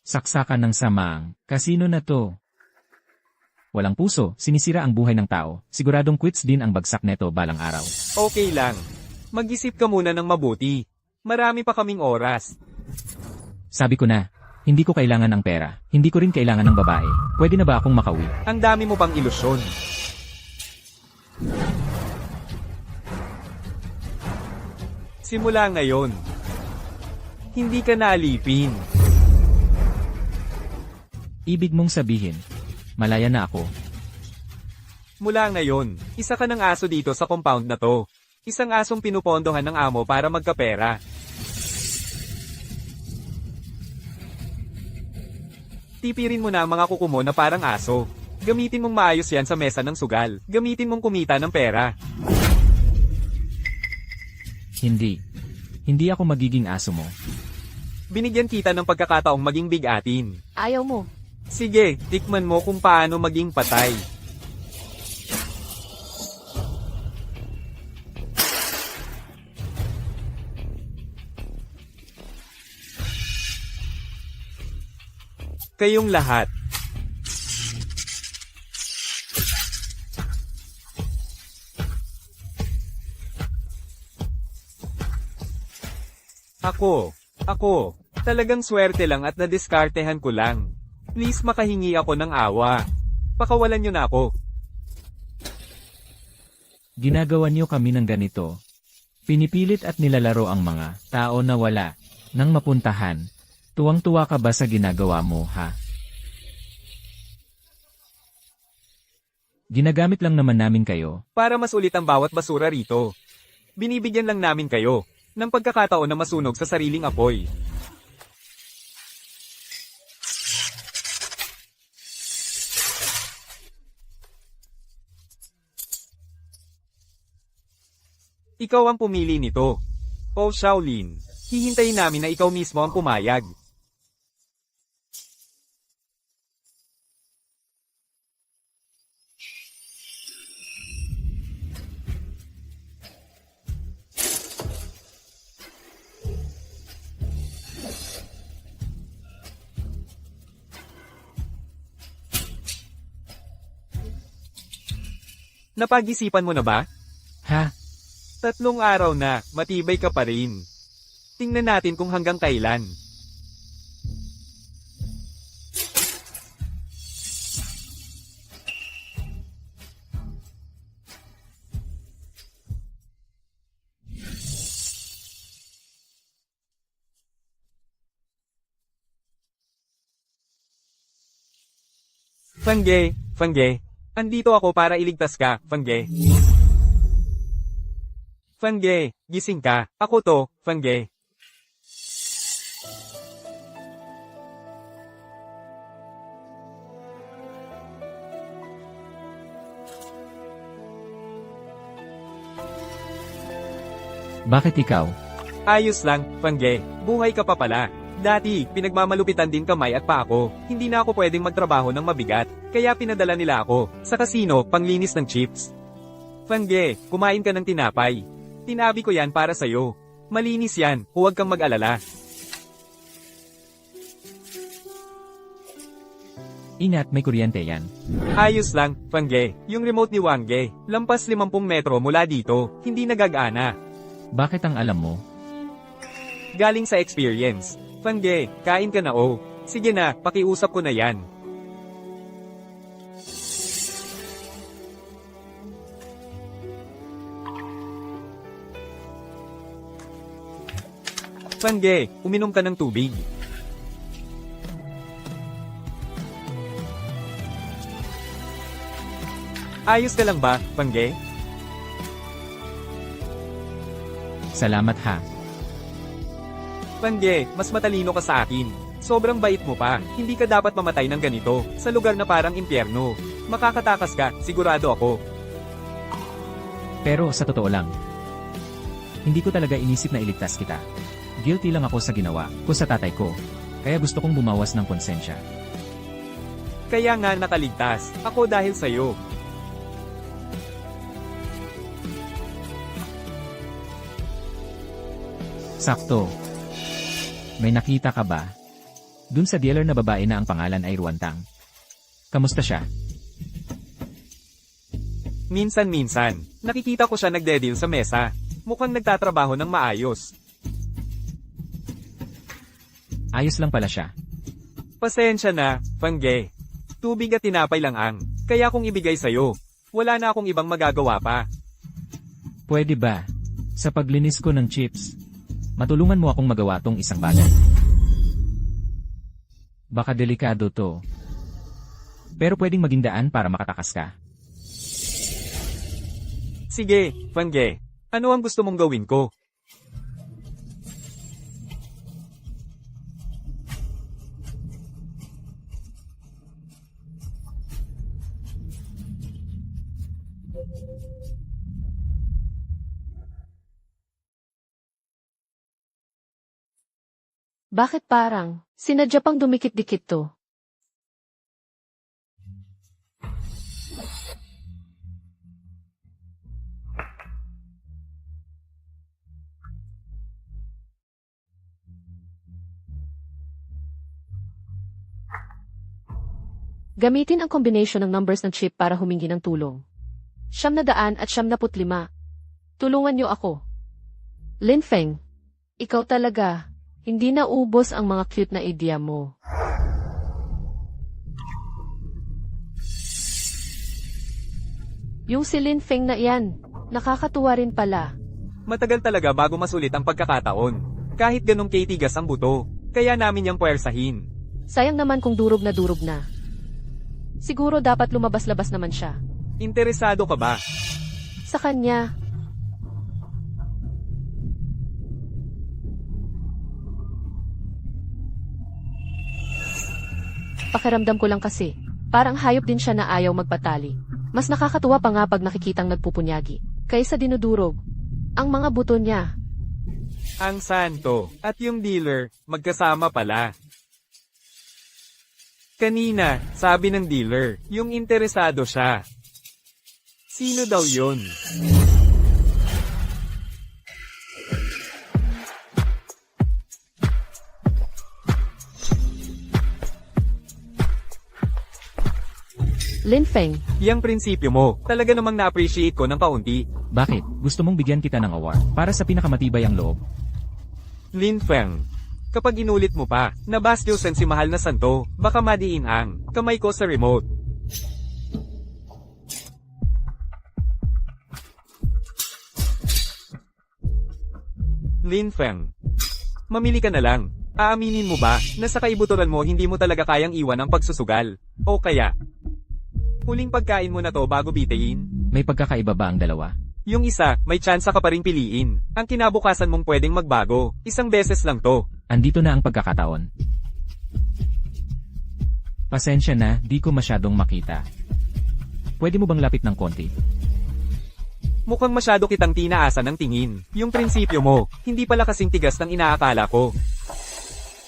[SPEAKER 2] saksakan ng samang, kasino na to. Walang puso, sinisira ang buhay ng tao, siguradong quits din ang bagsak neto balang araw.
[SPEAKER 1] Okay lang. Mag-isip ka muna ng mabuti. Marami pa kaming oras.
[SPEAKER 2] Sabi ko na, hindi ko kailangan ng pera, hindi ko rin kailangan ng babae. Pwede na ba akong makauwi?
[SPEAKER 1] Ang dami mo pang ilusyon. Simula ngayon, hindi ka na alipin.
[SPEAKER 2] Ibig mong sabihin, malaya na ako.
[SPEAKER 1] Mula ngayon, isa ka ng aso dito sa compound na to. Isang asong pinupondohan ng amo para magkapera. Tipirin mo na ang mga kuko mo na parang aso. Gamitin mong maayos yan sa mesa ng sugal. Gamitin mong kumita ng pera.
[SPEAKER 2] Hindi. Hindi ako magiging aso mo.
[SPEAKER 1] Binigyan kita ng pagkakataong maging bigatin.
[SPEAKER 3] Ayaw mo.
[SPEAKER 1] Sige, tikman mo kung paano maging patay. Kayong lahat. Ako. Talagang swerte lang at nadiskartehan ko lang. Please makahingi ako ng awa. Pakawalan niyo na ako.
[SPEAKER 2] Ginagawa niyo kami ng ganito. Pinipilit at nilalaro ang mga tao na wala nang mapuntahan. Tuwang-tuwa ka ba sa ginagawa mo, ha? Ginagamit lang naman namin kayo.
[SPEAKER 1] Para mas ulit ang bawat basura rito. Binibigyan lang namin kayo ng pagkakataon na masunog sa sariling apoy. Ikaw ang pumili nito. Oh Shaolin, hihintayin namin na ikaw mismo ang pumayag. Napag-isipan mo na ba?
[SPEAKER 2] Ha?
[SPEAKER 1] 3 araw na, matibay ka pa rin. Tingnan natin kung hanggang kailan. Fangge, andito ako para iligtas ka, Fangge. Fangge, gising ka. Ako to, Fangge.
[SPEAKER 2] Bakit ikaw?
[SPEAKER 1] Ayos lang, Fangge. Buhay ka pa pala. Dati, pinagmamalupitan din kamay at pa ako. Hindi na ako pwedeng magtrabaho ng mabigat. Kaya pinadala nila ako sa kasino, panglinis ng chips. Fangge, kumain ka ng tinapay. Tinabi ko yan para sa'yo. Malinis yan, huwag kang mag-alala.
[SPEAKER 2] Inat, may kuryente yan.
[SPEAKER 1] Ayos lang, Fangge. Yung remote ni Wangge, lampas 50 metro mula dito, hindi nagagana.
[SPEAKER 2] Bakit ang alam mo?
[SPEAKER 1] Galing sa experience. Fangge, kain ka na oh. Sige na, pakiusap ko na yan. Fangge, uminom ka ng tubig. Ayos ka lang ba, Fangge?
[SPEAKER 2] Salamat ha.
[SPEAKER 1] Fangge, mas matalino ka sa akin. Sobrang bait mo pa. Hindi ka dapat mamatay ng ganito, sa lugar na parang impyerno. Makakatakas ka, sigurado ako.
[SPEAKER 2] Pero sa totoo lang, hindi ko talaga inisip na iligtas kita. Guilty lang ako sa ginawa ko sa tatay ko. Kaya gusto kong bumawas ng konsensya.
[SPEAKER 1] Kaya nga nakaligtas, ako dahil sa'yo.
[SPEAKER 2] Sakto. May nakita ka ba? Dun sa dealer na babae na ang pangalan ay Ruantang. Kamusta siya?
[SPEAKER 1] Minsan-minsan, nakikita ko siya nagde-deal sa mesa. Mukhang nagtatrabaho ng maayos.
[SPEAKER 2] Ayos lang pala siya.
[SPEAKER 1] Pasensya na, Fangge. Tubig at tinapay lang ang, kaya kung ibigay sa'yo. Wala na akong ibang magagawa pa.
[SPEAKER 2] Pwede ba? Sa paglinis ko ng chips, matulungan mo akong magawa tong isang bagay. Baka delikado to. pero pwedeng maging daan para makatakas ka.
[SPEAKER 1] Sige, Fangge. Ano ang gusto mong gawin ko?
[SPEAKER 3] Bakit parang sinadya pang dumikit-dikit to? Gamitin ang combination ng numbers ng chip para humingi ng tulong. 900 at 75. Tulungan niyo ako. Lin Feng, ikaw talaga. Hindi na ubos ang mga cute na idea mo. Yung si Lin Feng na yan, nakakatuwa rin pala.
[SPEAKER 1] Matagal talaga bago masulit ang pagkakataon. Kahit ganong katigas ang buto, kaya namin niyang puwersahin.
[SPEAKER 3] Sayang naman kung durog na durog na. Siguro dapat lumabas-labas naman siya.
[SPEAKER 1] Interesado ka ba?
[SPEAKER 3] Sa kanya. Pakiramdam ko lang kasi, parang hayop din siya na ayaw magpatali. Mas nakakatuwa pa nga pag nakikitang nagpupunyagi, kaysa dinudurog. Ang mga buto niya.
[SPEAKER 1] Ang santo at yung dealer, magkasama pala. Kanina, sabi ng dealer, yung interesado siya. Sino daw yun?
[SPEAKER 3] Lin Feng,
[SPEAKER 1] Yang prinsipyo mo, talaga namang na-appreciate ko ng kaunti.
[SPEAKER 2] Bakit? Gusto mong bigyan kita ng award para sa pinakamatibay ang loob?
[SPEAKER 1] Lin Feng, kapag inulit mo pa, na Bastion si mahal na santo, baka madiin ang kamay ko sa remote. Lin Feng, mamili ka na lang. Aaminin mo ba na sa kaibuturan mo hindi mo talaga kayang iwan ang pagsusugal? O kaya, huling pagkain mo na to bago bitayin?
[SPEAKER 2] May pagkakaiba ba ang dalawa?
[SPEAKER 1] Yung isa, may tsansa ka pa rin piliin. Ang kinabukasan mong pwedeng magbago. Isang beses lang to.
[SPEAKER 2] Andito na ang pagkakataon. Pasensya na, di ko masyadong makita. Pwede mo bang lapit ng konti?
[SPEAKER 1] Mukhang masyado kitang tinaasan ng tingin. Yung prinsipyo mo, hindi pala kasing tigas ng inaakala ko.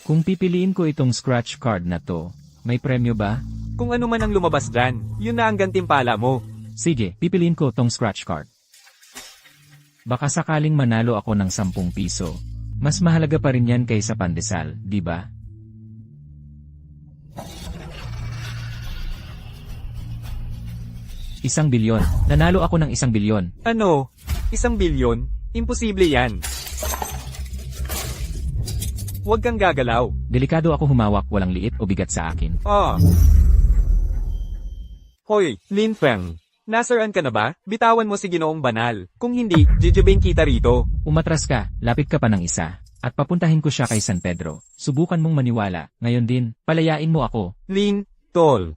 [SPEAKER 2] Kung pipiliin ko itong scratch card na to, may premyo ba?
[SPEAKER 1] Kung ano man ang lumabas dyan, yun na ang gantimpala mo.
[SPEAKER 2] Sige, pipiliin ko tong scratch card. Baka sakaling manalo ako ng 10 piso. Mas mahalaga pa rin yan kaysa pandesal, di ba? Isang bilyon. Nanalo ako ng 1 bilyon.
[SPEAKER 1] Ano? 1 bilyon? Imposible yan. Huwag kang gagalaw.
[SPEAKER 2] Delikado ako humawak, walang liit o bigat sa akin.
[SPEAKER 1] Hoy, Lin Feng. Nasaraan ka na ba? Bitawan mo si Ginoong Banal. Kung hindi, jijibing kita rito.
[SPEAKER 2] Umatras ka, lapit ka pa ng isa. At papuntahin ko siya kay San Pedro. Subukan mong maniwala. Ngayon din, palayain mo ako.
[SPEAKER 1] Lin, tol.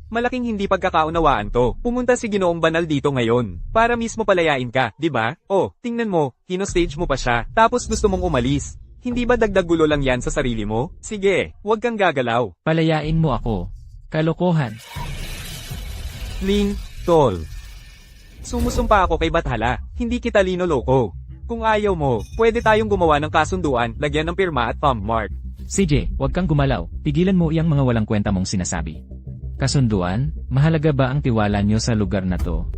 [SPEAKER 1] Malaking hindi pagkakaunawaan to. Pumunta si Ginoong Banal dito ngayon. Para mismo palayain ka, di ba? Oh, tingnan mo, hinostage mo pa siya. Tapos gusto mong umalis. Hindi ba dagdag gulo lang yan sa sarili mo? Sige, huwag kang gagalaw.
[SPEAKER 2] Palayain mo ako. Kalokohan.
[SPEAKER 1] Lin, tol. Sumusumpa ako kay Bathala. Hindi kita linoloko. Kung ayaw mo, pwede tayong gumawa ng kasunduan, lagyan ng pirma at thumb mark.
[SPEAKER 2] CJ, huwag kang gumalaw. Pigilan mo iyang mga walang kwenta mong sinasabi. Kasunduan? Mahalaga ba ang tiwala nyo sa lugar na to?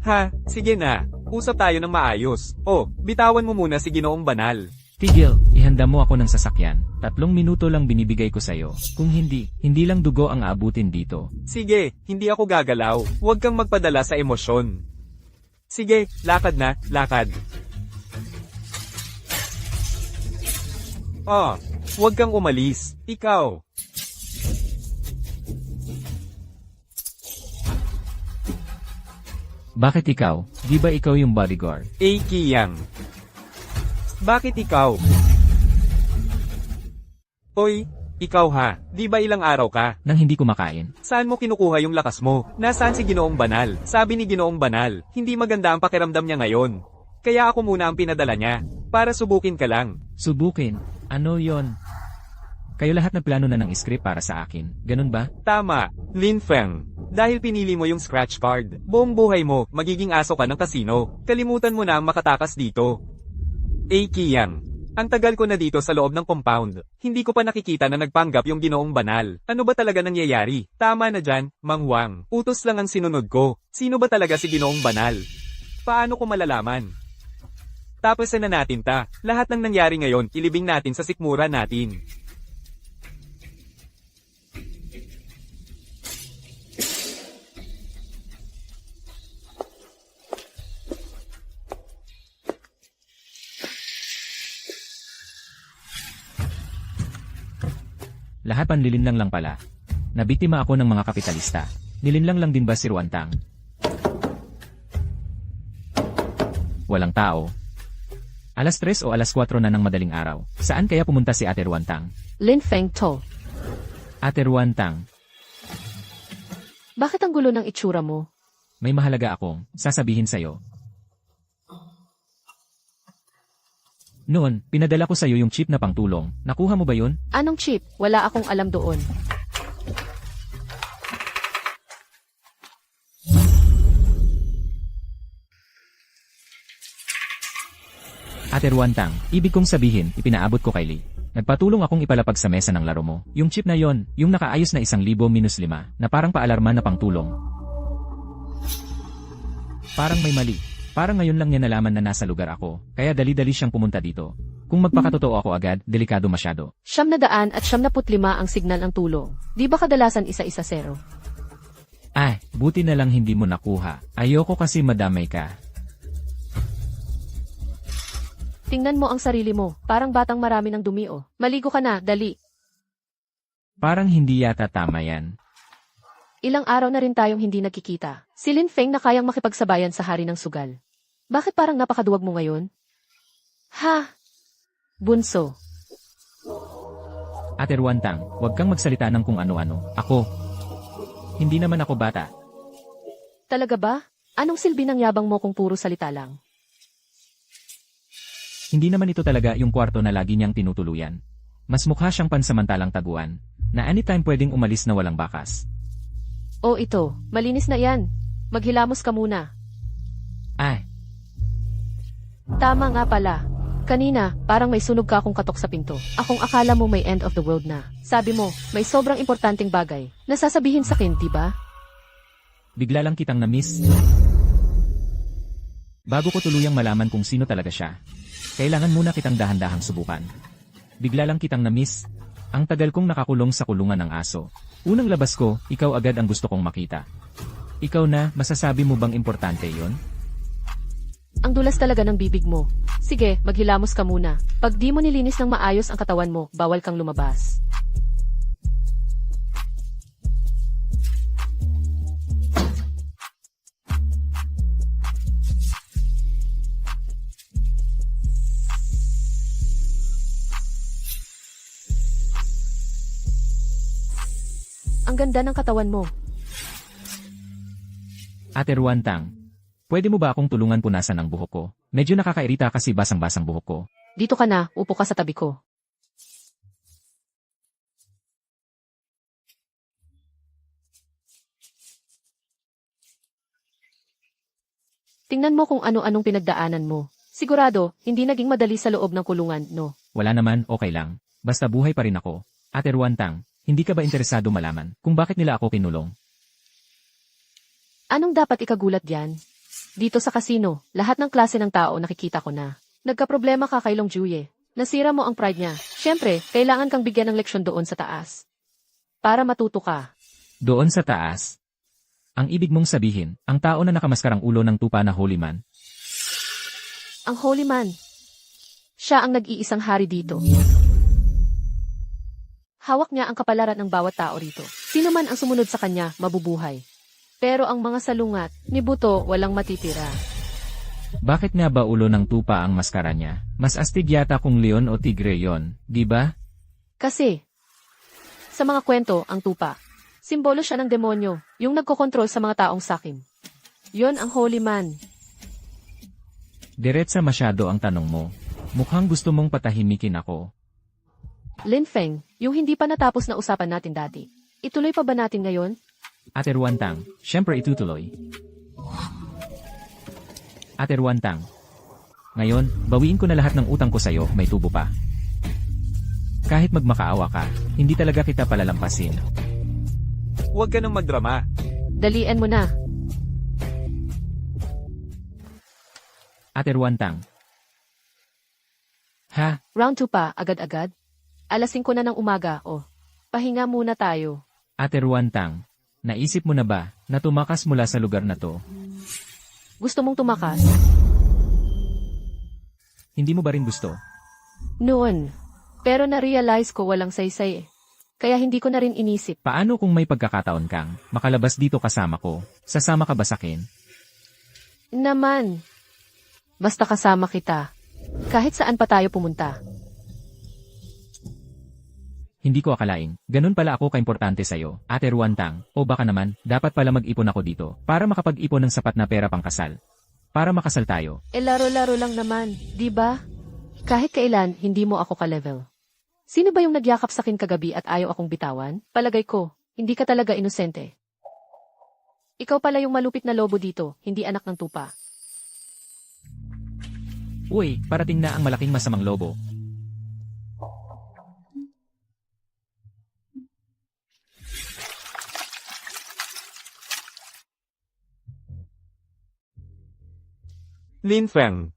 [SPEAKER 1] Ha, sige na. Usap tayo ng maayos. Oh, bitawan mo muna si Ginoong Banal.
[SPEAKER 2] Tigil, ihanda mo ako ng sasakyan. 3 minuto lang binibigay ko sa'yo. Kung hindi, hindi lang dugo ang aabutin dito.
[SPEAKER 1] Sige, hindi ako gagalaw. Huwag kang magpadala sa emosyon. Sige, lakad na, lakad. Huwag kang umalis. Ikaw.
[SPEAKER 2] Bakit ikaw? Di ba ikaw yung bodyguard?
[SPEAKER 1] Kiyang. Bakit ikaw? Oy, Ikaw ha, di ba ilang araw ka?
[SPEAKER 2] Nang hindi kumakain.
[SPEAKER 1] Saan mo kinukuha yung lakas mo? Nasaan si Ginoong Banal? Sabi ni Ginoong Banal, hindi maganda ang pakiramdam niya ngayon. Kaya ako muna ang pinadala niya. Para subukin ka lang.
[SPEAKER 2] Subukin. Ano yon? Kayo lahat nagplano na ng script para sa akin. Ganun ba?
[SPEAKER 1] Tama, Lin Feng. Dahil pinili mo yung scratch card, buong buhay mo, magiging aso ka ng kasino. Kalimutan mo na ang makatakas dito. Kiyang. Ang tagal ko na dito sa loob ng compound. Hindi ko pa nakikita na nagpanggap yung Ginoong Banal. Ano ba talaga nangyayari? Tama na dyan, Mang Wang. Utos lang ang sinunod ko. Sino ba talaga si Ginoong Banal? Paano ko malalaman? Tapusin na natin ta. Lahat ng nangyari ngayon, ilibing natin sa sikmura natin.
[SPEAKER 2] Lahat panlilinlang lang pala. Nabiktima ako ng mga kapitalista. Nilinlang lang din ba si Ruantang? Walang tao. Alas 3 o alas 4 na ng madaling araw. Saan kaya pumunta si Ate Ruantang?
[SPEAKER 3] Lin Feng To.
[SPEAKER 2] Ate Ruantang,
[SPEAKER 3] Bakit ang gulo ng itsura mo?
[SPEAKER 2] may mahalaga akong sasabihin sa'yo. Noon, pinadala ko sa'yo yung chip na pangtulong. Nakuha mo ba yun?
[SPEAKER 3] Anong chip? Wala akong alam doon.
[SPEAKER 2] Ate Ruantang, ibig kong sabihin, ipinaabot ko kay Lee. Nagpatulong akong ipalapag sa mesa ng laro mo. Yung chip na yon, yung nakaayos na 1,000 minus 5, na parang paalarma na pangtulong. Parang may mali. Parang ngayon lang niya nalaman na nasa lugar ako, kaya dali-dali siyang pumunta dito. Kung magpakatotoo ako agad, delikado masyado.
[SPEAKER 3] 700 at 75 ang signal ng tulong. Di ba kadalasan 1-1-0?
[SPEAKER 2] Ay, buti na lang hindi mo nakuha. Ayoko kasi madamay ka.
[SPEAKER 3] Tingnan mo ang sarili mo, parang batang marami ng dumi oh. Maligo ka na, dali.
[SPEAKER 2] Parang hindi yata tama yan.
[SPEAKER 3] Ilang araw na rin tayong hindi nagkikita. Si Lin Feng na kayang makipagsabayan sa hari ng sugal. Bakit parang napakaduwag mo ngayon? Ha? Bunso.
[SPEAKER 2] Ate Ruantang, huwag kang magsalita ng kung ano-ano. Ako. Hindi naman ako bata.
[SPEAKER 3] Talaga ba? Anong silbi ng yabang mo kung puro salita lang?
[SPEAKER 2] Hindi naman ito talaga yung kwarto na lagi niyang tinutuluyan. Mas mukha siyang pansamantalang taguan, na anytime pwedeng umalis na walang bakas.
[SPEAKER 3] Oh ito, malinis na yan. Maghilamos ka muna.
[SPEAKER 2] Ay,
[SPEAKER 3] Tama nga pala. Kanina, parang may sunog ka akong katok sa pinto. Akong akala mo may end of the world na. Sabi mo, may sobrang importanteng bagay. Nasasabihin sa akin, di ba?
[SPEAKER 2] bigla lang kitang na-miss. Bago ko tuluyang malaman kung sino talaga siya, kailangan muna kitang dahan-dahang subukan. Bigla lang kitang na-miss. Ang tagal kong nakakulong sa kulungan ng aso. Unang labas ko, ikaw agad ang gusto kong makita. Ikaw na, masasabi mo bang importante yon?
[SPEAKER 3] Ang dulas talaga ng bibig mo. Sige, maghilamos ka muna. Pag di mo nilinis ng maayos ang katawan mo, bawal kang lumabas. Ang ganda ng katawan mo.
[SPEAKER 2] Ate Ruantang, pwede mo ba akong tulungan punasan ang buhok ko? Medyo nakakairita kasi basang-basang buhok ko.
[SPEAKER 3] Dito ka na, upo ka sa tabi ko. Tingnan mo kung ano-anong pinagdaanan mo. Sigurado, hindi naging madali sa loob ng kulungan, no?
[SPEAKER 2] Wala naman, okay lang. Basta buhay pa rin ako. Ate Ruantang, hindi ka ba interesado malaman kung bakit nila ako kinulong?
[SPEAKER 3] Anong dapat ikagulat diyan? Dito sa kasino, lahat ng klase ng tao nakikita ko na. Nagkaproblema ka kay Long Juye. Nasira mo ang pride niya. Siyempre, kailangan kang bigyan ng leksyon doon sa taas. Para matuto ka.
[SPEAKER 2] Doon sa taas. Ang ibig mong sabihin, ang tao na nakamaskarang ulo ng tupa na holy man.
[SPEAKER 3] Ang Holy Man. Siya ang nag-iisang hari dito. Hawak niya ang kapalaran ng bawat tao rito. Sino man ang sumunod sa kanya, mabubuhay. Pero ang mga salungat, ni Buto, walang matitira.
[SPEAKER 2] Bakit nga ba ulo ng tupa ang maskara niya? Mas astig yata kung leon o tigre yon, di ba?
[SPEAKER 3] Kasi, Sa mga kwento, ang tupa. Simbolo siya ng demonyo, yung nagkokontrol sa mga taong sakim. Yon ang Holy Man.
[SPEAKER 2] Diretsa masyado ang tanong mo. Mukhang gusto mong patahimikin ako.
[SPEAKER 3] Lin Feng, yung hindi pa natapos na usapan natin dati. Ituloy pa ba natin ngayon?
[SPEAKER 2] Ate Ruantang, syempre itutuloy. Ate Ruantang. Ngayon, bawiin ko na lahat ng utang ko sa'yo, may tubo pa. Kahit magmakaawa ka, hindi talaga kita palalampasin.
[SPEAKER 1] Huwag ka nang magdrama.
[SPEAKER 3] Dalian mo na.
[SPEAKER 2] Ate Ruantang. Ha?
[SPEAKER 3] Round 2 pa, agad-agad? Alas 5 na ng umaga, oh. Pahinga muna tayo.
[SPEAKER 2] Ate Ruantang, naisip mo na ba na tumakas mula sa lugar na to?
[SPEAKER 3] Gusto mong tumakas?
[SPEAKER 2] Hindi mo ba rin gusto?
[SPEAKER 3] Noon. Pero na-realize ko walang saysay eh. Kaya hindi ko na rin inisip.
[SPEAKER 2] Paano kung may pagkakataon kang makalabas dito kasama ko? Sasama ka ba sakin?
[SPEAKER 3] Naman. Basta kasama kita. Kahit saan pa tayo pumunta.
[SPEAKER 2] Hindi ko akalaing, ganun pala ako kaimportante sa'yo, Ate Ruantang, o baka naman, dapat pala mag-ipon ako dito, para makapag-ipon ng sapat na pera pang kasal. Para makasal tayo.
[SPEAKER 3] Laro-laro lang naman, di ba? Kahit kailan, hindi mo ako ka-level. Sino ba yung nagyakap sa akin kagabi at ayaw akong bitawan? Palagay ko, hindi ka talaga inosente. Ikaw pala yung malupit na lobo dito, hindi anak ng tupa.
[SPEAKER 2] Uy, parating na ang malaking masamang lobo.
[SPEAKER 1] Lin Feng.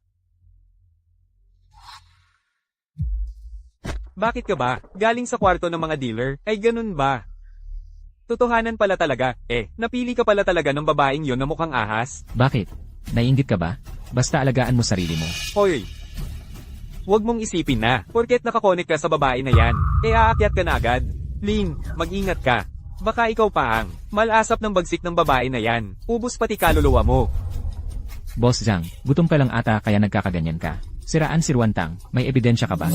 [SPEAKER 1] Bakit ka ba? Galing sa kwarto ng mga dealer? Ay ganun ba? Totohanan pala talaga, napili ka pala talaga ng babaeng yon na mukhang ahas?
[SPEAKER 2] Bakit? Naiinggit ka ba? Basta alagaan mo sarili mo.
[SPEAKER 1] Hoy! Huwag mong isipin na, porket nakakonek ka sa babae na yan, aakyat ka na agad. Lin, mag-ingat ka. Baka ikaw pa ang malasap ng bagsik ng babae na yan, ubus pati kaluluwa mo.
[SPEAKER 2] Boss Zhang, gutom ka lang ata kaya nagkakaganyan ka. Siraan si Ruantang, may ebidensya ka ba?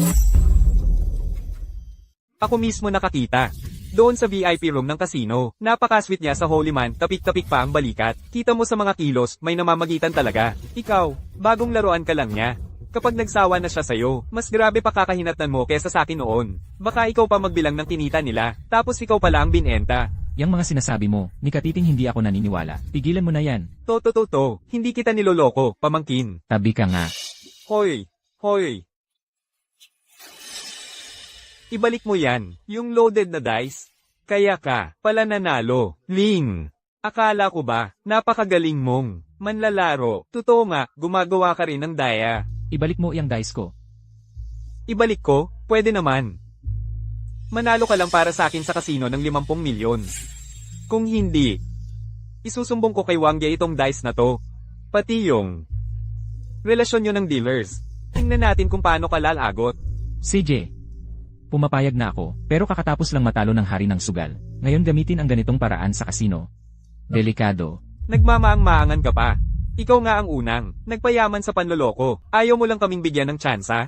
[SPEAKER 1] Ako mismo nakakita. Doon sa VIP room ng casino, napaka-sweet niya sa Holy Man, tapik-tapik pa ang balikat. Kita mo sa mga kilos, may namamagitan talaga. Ikaw, bagong laruan ka lang niya. Kapag nagsawa na siya sa'yo, mas grabe pa kakahinatnan mo kesa sa akin noon. Baka ikaw pa magbilang ng kinita nila, tapos ikaw pala ang binenta.
[SPEAKER 2] Yang mga sinasabi mo, ni Katiting hindi ako naniniwala. Pigilan mo na yan.
[SPEAKER 1] Toto, hindi kita niloloko, pamangkin.
[SPEAKER 2] Tabi ka nga.
[SPEAKER 1] Hoy! Ibalik mo yan, yung loaded na dice. Kaya ka, pala nanalo. Ling! Akala ko ba, napakagaling mong manlalaro. Totoo nga, gumagawa ka rin ng daya.
[SPEAKER 2] Ibalik mo iyang dice ko.
[SPEAKER 1] Ibalik ko? Pwede naman. Manalo ka lang para sa akin sa kasino ng 50 milyon. Kung hindi, isusumbong ko kay Wang Ye itong dice na to. Pati yung relasyon nyo ng dealers. Tingnan natin kung paano ka lalagot.
[SPEAKER 2] CJ, pumapayag na ako, pero kakatapos lang matalo ng hari ng sugal. Ngayon gamitin ang ganitong paraan sa kasino. Delikado.
[SPEAKER 1] Nagmamaang-maangan ka pa. Ikaw nga ang unang, nagpayaman sa panloloko. Ayaw mo lang kaming bigyan ng tsansa?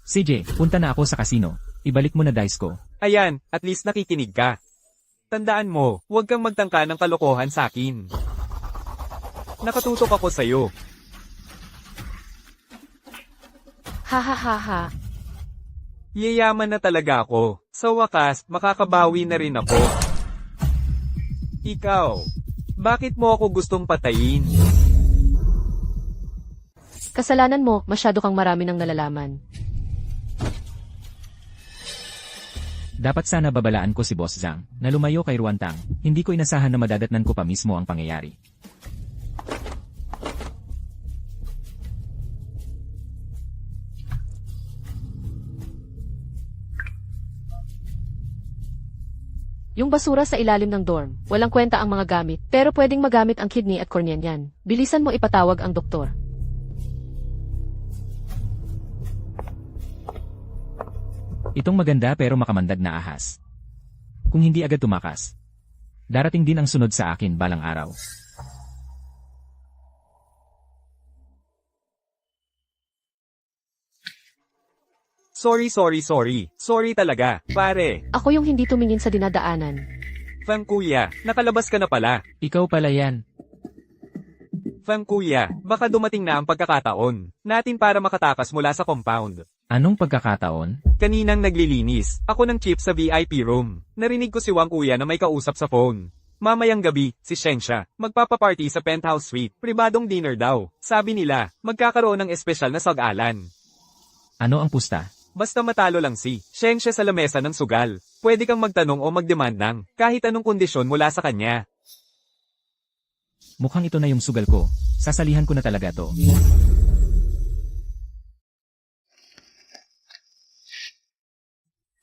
[SPEAKER 2] CJ, punta na ako sa kasino. Ibalik mo na dice ko.
[SPEAKER 1] Ayan, at least nakikinig ka. Tandaan mo, huwag kang magtangka ng kalokohan sa akin. Nakatutok ako sa'yo.
[SPEAKER 3] Ha.
[SPEAKER 1] Yayaman na talaga ako. Sa wakas, makakabawi na rin ako. Ikaw, bakit mo ako gustong patayin?
[SPEAKER 3] Kasalanan mo, masyado kang marami ng nalalaman.
[SPEAKER 2] Dapat sana babalaan ko si Boss Zhang, na lumayo kay Ruantang. Hindi ko inasahan na madadatnan ko pa mismo ang pangyayari.
[SPEAKER 3] Yung basura sa ilalim ng dorm, walang kwenta ang mga gamit, pero pwedeng magamit ang kidney at cornea niyan. Bilisan mo ipatawag ang doktor.
[SPEAKER 2] Itong maganda pero makamandag na ahas. Kung hindi agad tumakas, darating din ang sunod sa akin balang araw.
[SPEAKER 1] Sorry. Sorry talaga, pare.
[SPEAKER 3] Ako yung hindi tumingin sa dinadaanan.
[SPEAKER 1] Fang kuya, nakalabas ka na pala.
[SPEAKER 2] Ikaw pala yan.
[SPEAKER 1] Fang kuya, baka dumating na ang pagkakataon natin para makatakas mula sa compound.
[SPEAKER 2] Anong pagkakataon?
[SPEAKER 1] Kaninang naglilinis, ako ng chip sa VIP room. Narinig ko si Wang kuya na may kausap sa phone. Mamayang gabi, si Sheng siya, magpapaparty sa penthouse suite, pribadong dinner daw. Sabi nila, magkakaroon ng espesyal na sag-alan.
[SPEAKER 2] Ano ang pusta?
[SPEAKER 1] Basta matalo lang si Sheng siya sa lamesa ng sugal. Pwede kang magtanong o mag-demand ng kahit anong kondisyon mula sa kanya.
[SPEAKER 2] Mukhang ito na yung sugal ko. Sasalihan ko na talaga to.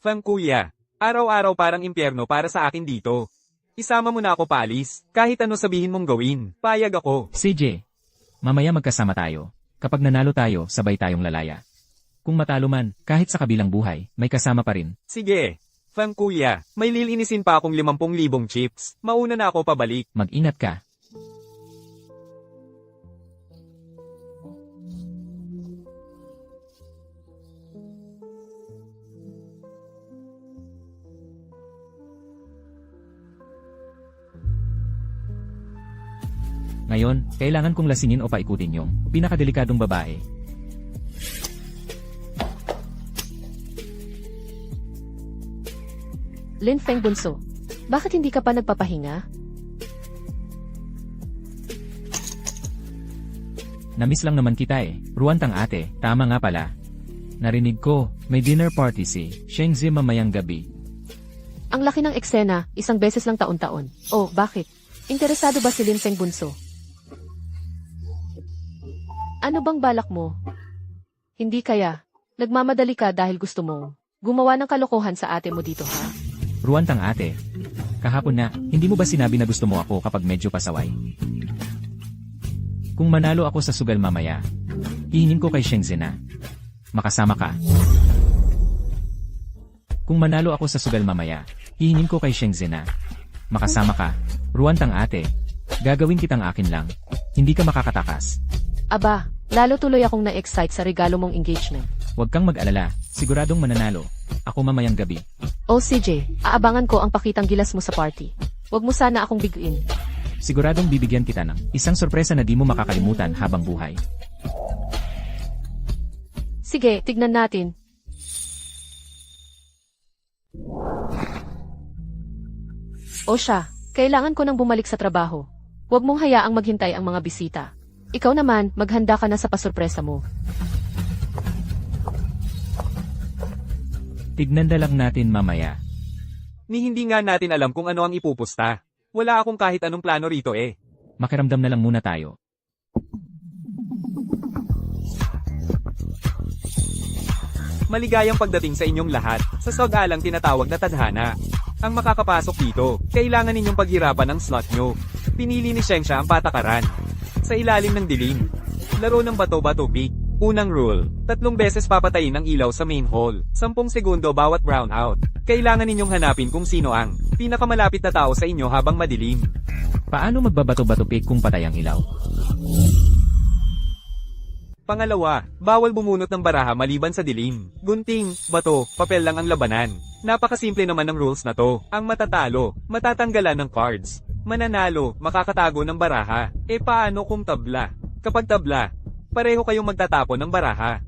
[SPEAKER 1] Fang kuya, araw-araw parang impyerno para sa akin dito. Isama mo na ako paalis, kahit ano sabihin mong gawin, payag ako.
[SPEAKER 2] CJ, mamaya magkasama tayo. Kapag nanalo tayo, sabay tayong lalaya. Kung matalo man, kahit sa kabilang buhay, may kasama pa rin.
[SPEAKER 1] Sige, Fang kuya, may lilinisin pa akong 50,000 chips. Mauna na ako pabalik.
[SPEAKER 2] Mag-inat ka. Ngayon, kailangan kong lasingin o paikutin yung pinakadelikadong babae.
[SPEAKER 3] Lin Feng Bunso, bakit hindi ka pa nagpapahinga?
[SPEAKER 2] Namiss lang naman kita eh. Ruantang ate, tama nga pala. Narinig ko, may dinner party si Shengzi mamayang gabi.
[SPEAKER 3] Ang laki ng eksena, isang beses lang taon-taon. Oh, bakit? Interesado ba si Lin Feng Bunso? Ano bang balak mo? Hindi kaya. Nagmamadali ka dahil gusto mo gumawa ng kalokohan sa ate mo dito, ha?
[SPEAKER 2] Ruantang ate. Kahapon na, hindi mo ba sinabi na gusto mo ako kapag medyo pasaway? Kung manalo ako sa sugal mamaya, hihingin ko kay Shengzi na makasama ka. Kung manalo ako sa sugal mamaya, hihingin ko kay Shengzi na makasama ka. Ruantang ate, gagawin kitang akin lang. Hindi ka makakatakas.
[SPEAKER 3] Aba, lalo tuloy akong na-excite sa regalo mong engagement.
[SPEAKER 2] Huwag kang mag-alala, siguradong mananalo. Ako mamayang gabi.
[SPEAKER 3] Oh CJ, aabangan ko ang pakitang gilas mo sa party. Huwag mo sana akong biguin.
[SPEAKER 2] Siguradong bibigyan kita ng isang sorpresa na di mo makakalimutan habang buhay.
[SPEAKER 3] Sige, tignan natin. O siya, kailangan ko nang bumalik sa trabaho. Huwag mong hayaang maghintay ang mga bisita. Ikaw naman, maghanda ka na sa pasurpresa mo.
[SPEAKER 2] Tignan na lang natin mamaya.
[SPEAKER 1] Ni hindi nga natin alam kung ano ang ipupusta. Wala akong kahit anong plano rito eh.
[SPEAKER 2] Makiramdam na lang muna tayo.
[SPEAKER 1] Maligayang pagdating sa inyong lahat, sa sag-alang tinatawag na tadhana. Ang makakapasok dito, kailangan ninyong paghirapan ng slot nyo. Pinili ni Sheng siya ang patakaran. Sa ilalim ng dilim. Laro ng bato-bato pick. Unang rule, 3 beses papatayin ang ilaw sa main hall. 10 segundo bawat brownout. Kailangan ninyong hanapin kung sino ang pinakamalapit na tao sa inyo habang madilim.
[SPEAKER 2] Paano magbabato-bato pick kung patay ang ilaw?
[SPEAKER 1] Pangalawa, bawal bumunot ng baraha maliban sa dilim. Gunting, bato, papel lang ang labanan. Napakasimple naman ng rules na to. Ang matatalo, matatanggalan ng cards. Mananalo, makakatago ng baraha. E paano kung tabla? Kapag tabla, pareho kayong magtatapon ng baraha.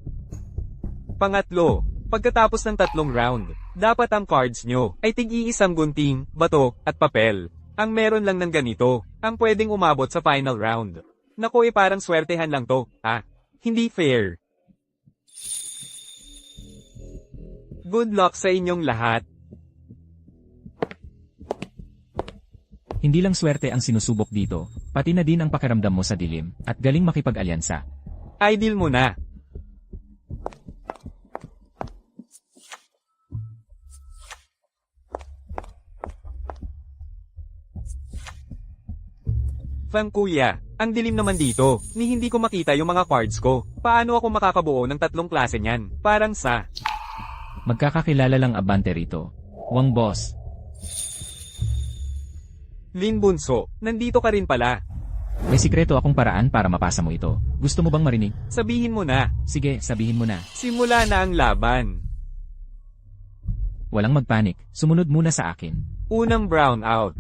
[SPEAKER 1] Pangatlo, pagkatapos ng 3 round, dapat ang cards nyo ay tig-iisang gunting, bato, at papel. Ang meron lang ng ganito, ang pwedeng umabot sa final round. Naku parang swertehan lang to, hindi fair. Good luck sa inyong lahat.
[SPEAKER 2] Hindi lang swerte ang sinusubok dito, pati na din ang pakiramdam mo sa dilim, at galing makipag-alyansa.
[SPEAKER 1] Ideal mo na. Fang kuya, ang dilim naman dito, ni hindi ko makita yung mga cards ko. Paano ako makakabuo ng 3 klase niyan? Parang sa...
[SPEAKER 2] Magkakakilala lang abante rito. Wang boss.
[SPEAKER 1] Lin Bunso, nandito ka rin pala.
[SPEAKER 2] May sikreto akong paraan para mapasa mo ito. Gusto mo bang marinig?
[SPEAKER 1] Sabihin mo na.
[SPEAKER 2] Sige, sabihin mo na.
[SPEAKER 1] Simula na ang laban.
[SPEAKER 2] walang magpanik, sumunod muna sa akin.
[SPEAKER 1] Unang brown out.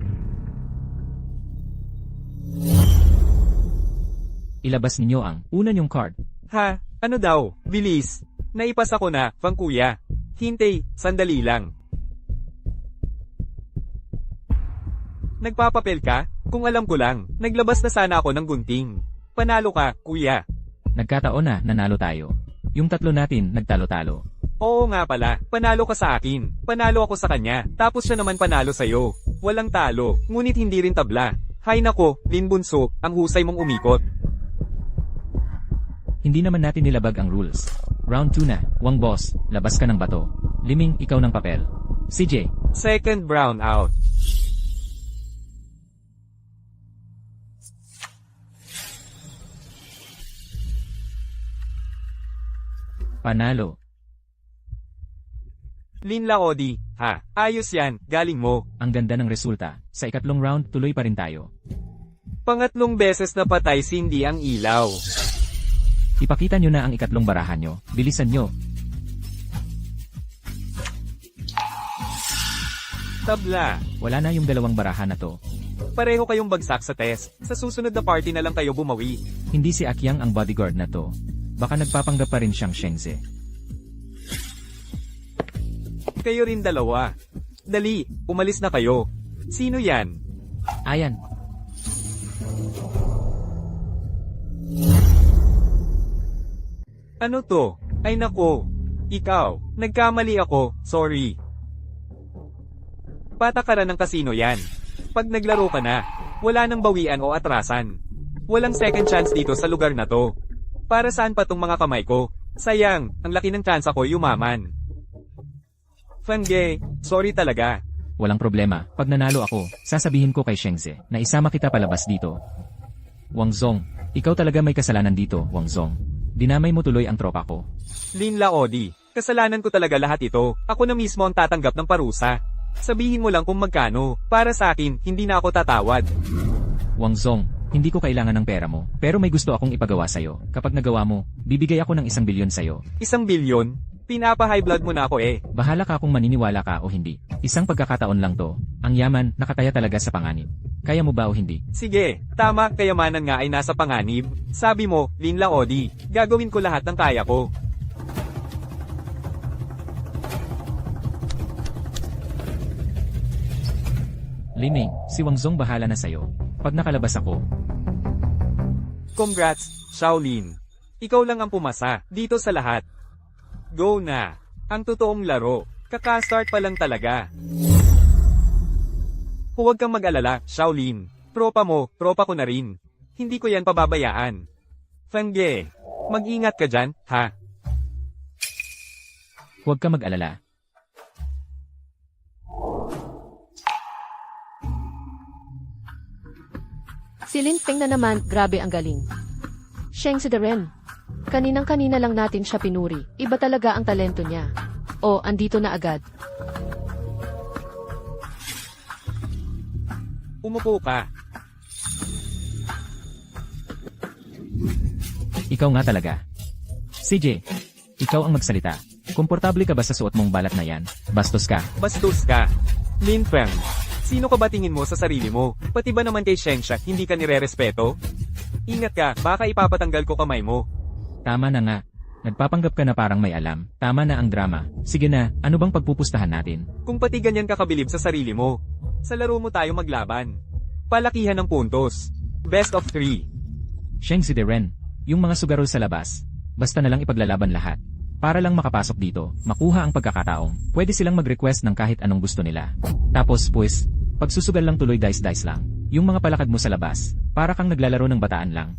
[SPEAKER 2] Ilabas ninyo ang una niyong card.
[SPEAKER 1] Ha? Ano daw? Bilis. Naipasa ko na, Fang Kuya. Hintay, sandali lang. Nagpapapel ka? Kung alam ko lang, naglabas na sana ako ng gunting. Panalo ka, kuya.
[SPEAKER 2] Nagkataon na nanalo tayo. Yung tatlo natin nagtalo-talo.
[SPEAKER 1] Oo nga pala, panalo ka sa akin. Panalo ako sa kanya, tapos siya naman panalo sa'yo. Walang talo, ngunit hindi rin tabla. Hay nako, Lin Bunso, ang husay mong umikot.
[SPEAKER 2] Hindi naman natin nilabag ang rules. Round 2 na, Wang boss, labas ka ng bato. Liming, ikaw ng papel. CJ,
[SPEAKER 1] Second brown out.
[SPEAKER 2] panalo.
[SPEAKER 1] Lin Laodi, ha, ayos yan, galing mo.
[SPEAKER 2] Ang ganda ng resulta. Sa ikatlong round, tuloy pa rin tayo.
[SPEAKER 1] Pangatlong beses na patay Cindy ang ilaw.
[SPEAKER 2] Ipakita nyo na ang ikatlong barahan nyo. Bilisan nyo.
[SPEAKER 1] Tabla.
[SPEAKER 2] Wala na yung dalawang barahan na to.
[SPEAKER 1] Pareho kayong bagsak sa test. Sa susunod na party na lang kayo bumawi.
[SPEAKER 2] Hindi si Akyang ang bodyguard na to. Baka nagpapanggap pa rin siyang Shengze.
[SPEAKER 1] Kayo rin dalawa. Dali, umalis na kayo. Sino yan?
[SPEAKER 2] Ayan.
[SPEAKER 1] Ano to? Ay nako. Ikaw, nagkamali ako, sorry. Patakaran ng kasino yan. Pag naglaro ka na, wala nang bawian o atrasan. Walang second chance dito sa lugar na to. Para saan pa tong mga kamay ko? Sayang, ang laki ng chance ako yumaman. Fangge, sorry talaga.
[SPEAKER 2] Walang problema. Pag nanalo ako, sasabihin ko kay Shengze na isama kita palabas dito. Wang Zong, ikaw talaga may kasalanan dito, Wang Zong. Dinamay mo tuloy ang tropa ko.
[SPEAKER 1] Lin Laodi, kasalanan ko talaga lahat ito. Ako na mismo ang tatanggap ng parusa. Sabihin mo lang kung magkano. Para sa akin, hindi na ako tatawad.
[SPEAKER 2] Wang Zong, hindi ko kailangan ng pera mo, pero may gusto akong ipagawa sa'yo. Kapag nagawa mo, bibigay ako ng 1 bilyon sa'yo.
[SPEAKER 1] 1 bilyon? Pinapa-high blood mo na ako eh.
[SPEAKER 2] Bahala ka kung maniniwala ka o hindi. Isang pagkakataon lang to. Ang yaman, nakataya talaga sa panganib. Kaya mo ba o hindi?
[SPEAKER 1] Sige, tama, kayamanan nga ay nasa panganib. Sabi mo, Lin Laodi, gagawin ko lahat ng kaya ko.
[SPEAKER 2] Liming, si Wang Zong bahala na sa'yo. Pag nakalabas ako,
[SPEAKER 1] Congrats, Shaolin. Ikaw lang ang pumasa, dito sa lahat. Go na. Ang totoong laro. Kaka-start pa lang talaga. Huwag kang mag-alala, Shaolin. Tropa mo, tropa ko na rin. Hindi ko yan pababayaan. Fangge, mag-ingat ka dyan, ha?
[SPEAKER 2] huwag ka mag-alala.
[SPEAKER 3] Si Lin Feng na naman, grabe ang galing. Shengze de ren. Kaninang-kanina lang natin siya pinuri. Iba talaga ang talento niya. O, andito na agad.
[SPEAKER 1] Umupo ka.
[SPEAKER 2] Ikaw nga talaga. CJ, ikaw ang magsalita. Komportable ka ba sa suot mong balat na yan? Bastos ka.
[SPEAKER 1] Bastos ka. Lin Feng, sino ka ba tingin mo sa sarili mo? Pati ba naman kay Shengxia, hindi ka nire-respeto? Ingat ka, baka ipapatanggal ko kamay mo.
[SPEAKER 2] Tama na nga. Nagpapanggap ka na parang may alam. Tama na ang drama. Sige na, ano bang pagpupustahan natin?
[SPEAKER 1] Kung pati ganyan ka kabilib sa sarili mo, sa laro mo tayo maglaban. Palakihan ng puntos. Best of 3.
[SPEAKER 2] Shengzi de Ren, yung mga sugarol sa labas. Basta na lang ipaglalaban lahat. Para lang makapasok dito, makuha ang pagkakataong, pwede silang mag-request ng kahit anong gusto nila. Tapos pues, pagsusugal lang tuloy dice-dice lang. Yung mga palakad mo sa labas, para kang naglalaro ng bataan lang.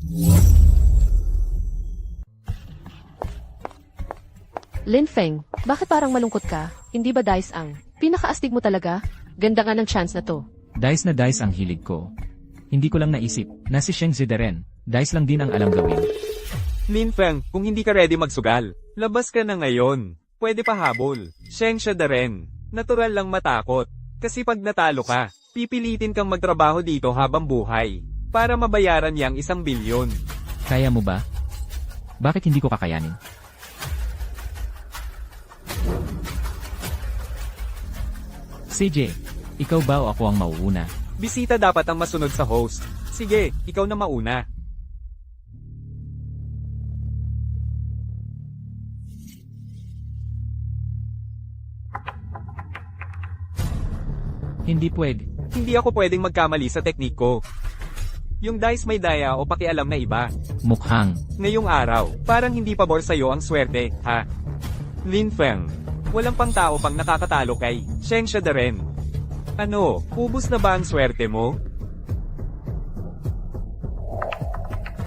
[SPEAKER 3] Lin Feng, bakit parang malungkot ka? Hindi ba dice ang pinakaastig mo talaga? Ganda nga ng chance na to.
[SPEAKER 2] Dice na dice ang hilig ko. Hindi ko lang naisip na si Shengzi de Ren, dice lang din ang alam gawin.
[SPEAKER 1] Lin Feng, kung hindi ka ready magsugal, labas ka na ngayon. Pwede pa habol. Shengxia da rin. Natural lang matakot. Kasi pag natalo ka, pipilitin kang magtrabaho dito habang buhay. Para mabayaran yang 1 bilyon.
[SPEAKER 2] Kaya mo ba? Bakit hindi ko kakayanin? CJ, ikaw ba o ako ang mauuna?
[SPEAKER 1] Bisita dapat ang masunod sa host. Sige, ikaw na mauna.
[SPEAKER 2] Hindi pwede.
[SPEAKER 1] Hindi ako pwedeng magkamali sa teknik ko. Yung dice may daya o pakialam na iba.
[SPEAKER 2] Mukhang.
[SPEAKER 1] Ngayong araw, parang hindi pabor sa'yo ang swerte, ha? Lin Feng. Walang pang tao pang nakakatalo kay Sheng Xia rin. Ano, ubus na ba ang swerte mo?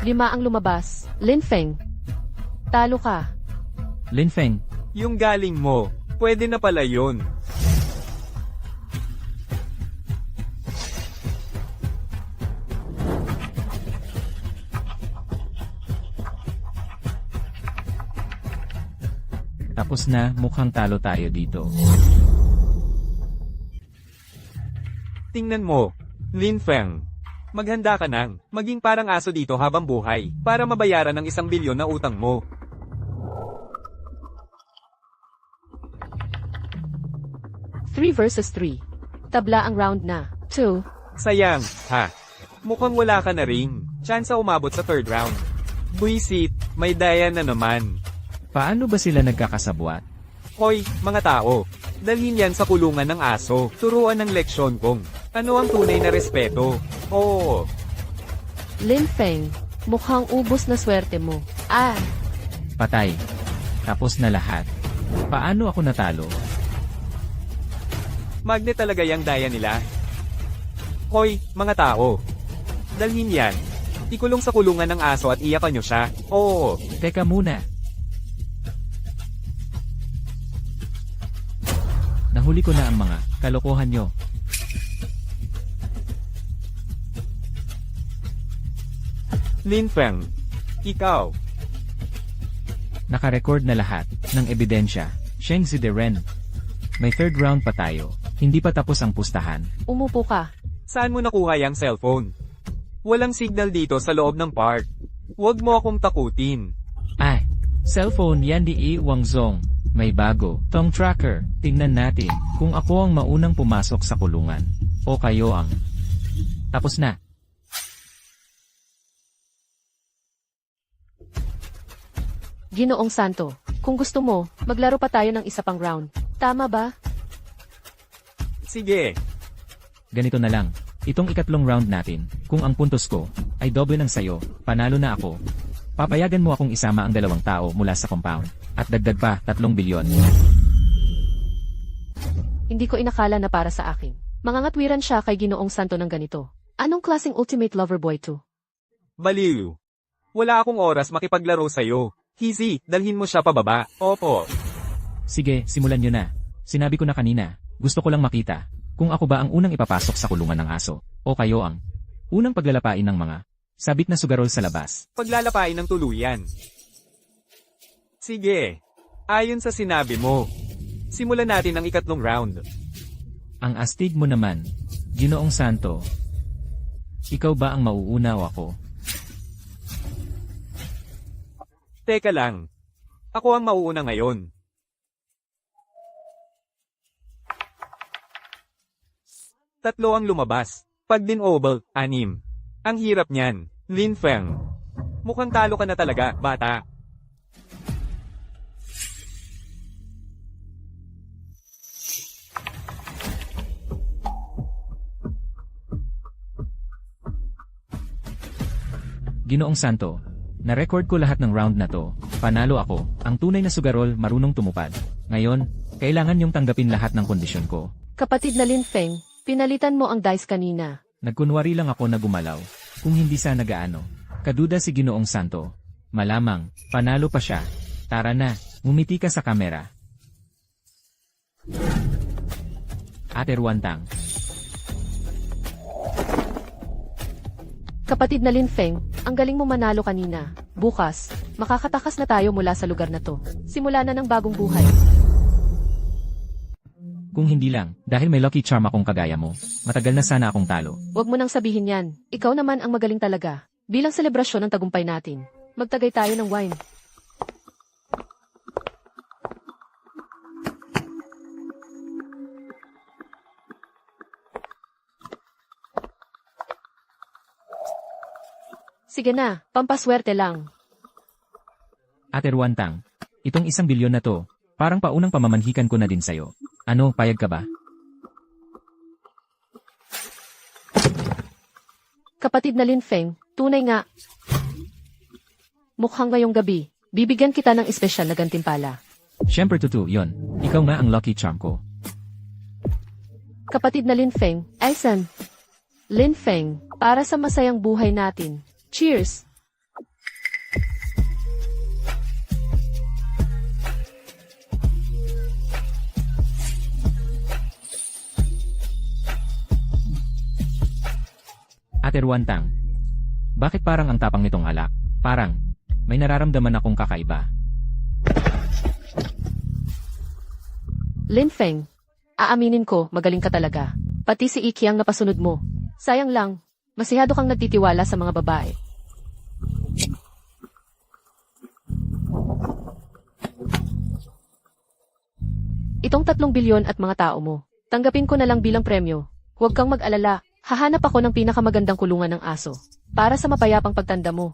[SPEAKER 3] 5 ang lumabas. Lin Feng. Talo ka.
[SPEAKER 2] Lin Feng,
[SPEAKER 1] Yung galing mo, pwede na pala yun.
[SPEAKER 2] tapos na, mukhang talo tayo dito.
[SPEAKER 1] Tingnan mo, Lin Feng. Maghanda ka nang maging parang aso dito habang buhay para mabayaran ng 1 bilyon na utang mo.
[SPEAKER 3] Three versus 3. Tabla ang round na. 2.
[SPEAKER 1] Sayang, ha? Mukhang wala ka na rin. Chance umabot sa 3rd round. Buisit, may daya na naman.
[SPEAKER 2] Paano ba sila nagkakasabwat?
[SPEAKER 1] Hoy, mga tao. Dalhin yan sa kulungan ng aso. Turuan ng leksyon kung ano ang tunay na respeto. Oo.
[SPEAKER 3] Lin Feng. Mukhang ubos na swerte mo. Ah,
[SPEAKER 2] Patay. Tapos na lahat. Paano ako natalo?
[SPEAKER 1] Magnet talaga yung daya nila. Hoy, mga tao. Dalhin yan. Ikulong sa kulungan ng aso at iyakan nyo siya. Oo.
[SPEAKER 2] Teka muna. Nahuli ko na ang mga kalokohan nyo.
[SPEAKER 1] Lin Feng. Ikaw.
[SPEAKER 2] Nakarecord na lahat ng ebidensya. Sheng Zideren. May 3rd round pa tayo. Hindi pa tapos ang pustahan.
[SPEAKER 3] umupo ka.
[SPEAKER 1] Saan mo nakuha yung cellphone? Walang signal dito sa loob ng park. Huwag mo akong takutin.
[SPEAKER 2] Ay, cellphone yan di Wangzong. May bago, tong tracker. Tingnan natin kung ako ang maunang pumasok sa kulungan. O kayo ang... Tapos na.
[SPEAKER 3] Ginoong Santo. Kung gusto mo, maglaro pa tayo ng isa pang round. Tama ba?
[SPEAKER 1] Sige.
[SPEAKER 2] Ganito na lang. Itong 2nd round natin, kung ang puntos ko ay doble ng sayo, panalo na ako. Papayagan mo akong isama ang 2 tao mula sa compound, at dagdag pa 3 bilyon.
[SPEAKER 3] Hindi ko inakala na para sa akin. Mangangatwiran siya kay Ginoong Santo ng ganito. Anong klaseng ultimate lover boy to?
[SPEAKER 1] Baliw. Wala akong oras makipaglaro sa'yo. Easy, dalhin mo siya pababa. Opo.
[SPEAKER 2] Sige, simulan nyo na. Sinabi ko na kanina, gusto ko lang makita kung ako ba ang unang ipapasok sa kulungan ng aso, o kayo ang unang paglalapain ng mga sabit na sugarol sa labas.
[SPEAKER 1] Paglalapain ng tuluyan. Sige. Ayon sa sinabi mo. Simulan natin ang 3 round.
[SPEAKER 2] Ang astig mo naman, Ginoong Santo. Ikaw ba ang mauuna o ako?
[SPEAKER 1] Teka lang. Ako ang mauuna ngayon. Tatlo ang lumabas. Pag din oval, 6. Ang hirap niyan. Lin Feng. Mukhang talo ka na talaga, bata.
[SPEAKER 2] Ginoong Santo, na-record ko lahat ng round na to. Panalo ako, ang tunay na sugarol marunong tumupad. Ngayon, kailangan yung tanggapin lahat ng kondisyon ko.
[SPEAKER 3] Kapatid na Lin Feng, pinalitan mo ang dice kanina.
[SPEAKER 2] Nagkunwari lang ako na gumalaw. Kung hindi sana gaano. Kaduda si Ginoong Santo. Malamang, panalo pa siya. Tara na, ngumiti ka sa kamera. Ate Ruantang.
[SPEAKER 3] Kapatid na Lin Feng, ang galing mo manalo kanina. Bukas, makakatakas na tayo mula sa lugar na to. Simula na ng bagong buhay.
[SPEAKER 2] Kung hindi lang, dahil may lucky charm akong kagaya mo, matagal na sana akong talo.
[SPEAKER 3] Huwag mo nang sabihin yan. Ikaw naman ang magaling talaga. Bilang selebrasyon ng tagumpay natin, magtagay tayo ng wine. Sige na, pampaswerte lang.
[SPEAKER 2] Ate Ruantang, itong 1 bilyon na to, parang paunang pamamanhikan ko na din sa'yo. Ano, payag ka ba?
[SPEAKER 3] Kapatid na Lin Feng, tunay nga. Mukhang ngayong gabi, bibigyan kita ng espesyal na gantimpala.
[SPEAKER 2] Siyempre tutu, yon. Ikaw nga ang lucky charm ko.
[SPEAKER 3] Kapatid na Lin Feng, Aisan. Lin Feng, para sa masayang buhay natin. Cheers!
[SPEAKER 2] Ate Ruantang, bakit parang ang tapang nitong alak? Parang, may nararamdaman akong kakaiba.
[SPEAKER 3] Lin Feng, aaminin ko, magaling ka talaga. Pati si Iki ang napasunod mo. Sayang lang, masihado kang nagtitiwala sa mga babae. Itong 3 bilyon at mga tao mo, tanggapin ko na lang bilang premyo. Huwag kang mag-alala, hahanap ako ng pinakamagandang kulungan ng aso, para sa mapayapang pagtanda mo.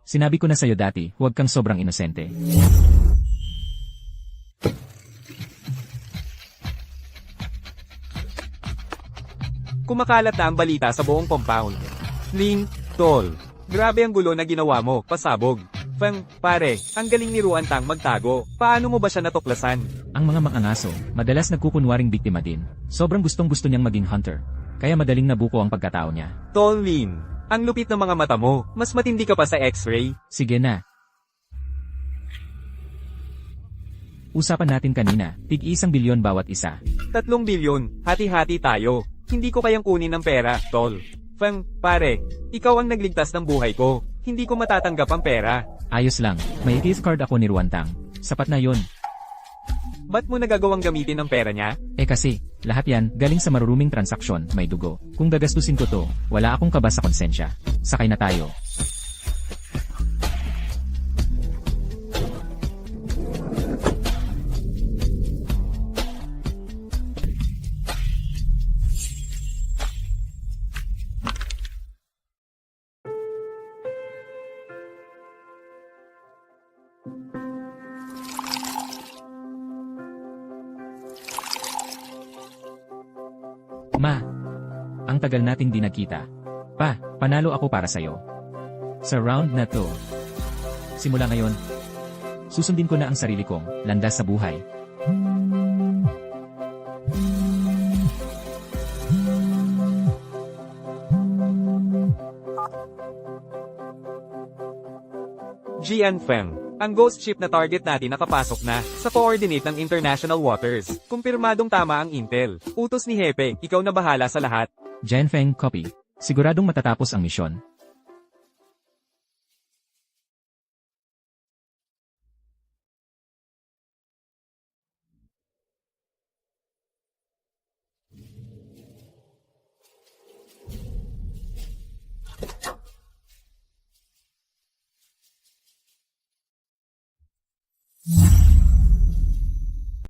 [SPEAKER 2] Sinabi ko na sa'yo dati, huwag kang sobrang inosente.
[SPEAKER 1] Kumakalat na ang balita sa buong compound. Ling, Tol, grabe ang gulo na ginawa mo, pasabog. Feng, pare, ang galing ni Ruantang magtago. Paano mo ba siya natuklasan?
[SPEAKER 2] Ang mga makangaso, madalas nagkukunwaring biktima din. Sobrang gustong-gusto niyang maging hunter. Kaya madaling nabuko ang pagkatao niya.
[SPEAKER 1] Tol Lin, ang lupit ng mga mata mo, mas matindi ka pa sa X-ray.
[SPEAKER 2] Sige na. Usapan natin kanina, tig 1 bilyon bawat isa.
[SPEAKER 1] 3 bilyon, hati-hati tayo. Hindi ko kayang kunin ng pera, Tol. Feng, pare, ikaw ang nagligtas ng buhay ko. Hindi ko matatanggap ang pera.
[SPEAKER 2] Ayos lang, may gift card ako ni Ruantang. Sapat na yon.
[SPEAKER 1] Ba't mo nagagawang gamitin ang pera niya?
[SPEAKER 2] Kasi, lahat yan, galing sa maruruming transaksyon, may dugo. Kung gagastusin ko to, wala akong kaba sa konsensya. Sakay na tayo. Ma, ang tagal nating di nagkita. Pa, panalo ako para sa'yo. Sa round na to, simula ngayon, susundin ko na ang sarili kong landas sa buhay.
[SPEAKER 1] Jian Feng, ang ghost ship na target natin nakapasok na sa coordinate ng international waters. Kumpirmadong tama ang intel. Utos ni Hepe, ikaw na bahala sa lahat.
[SPEAKER 2] Jianfeng, copy. Siguradong matatapos ang misyon.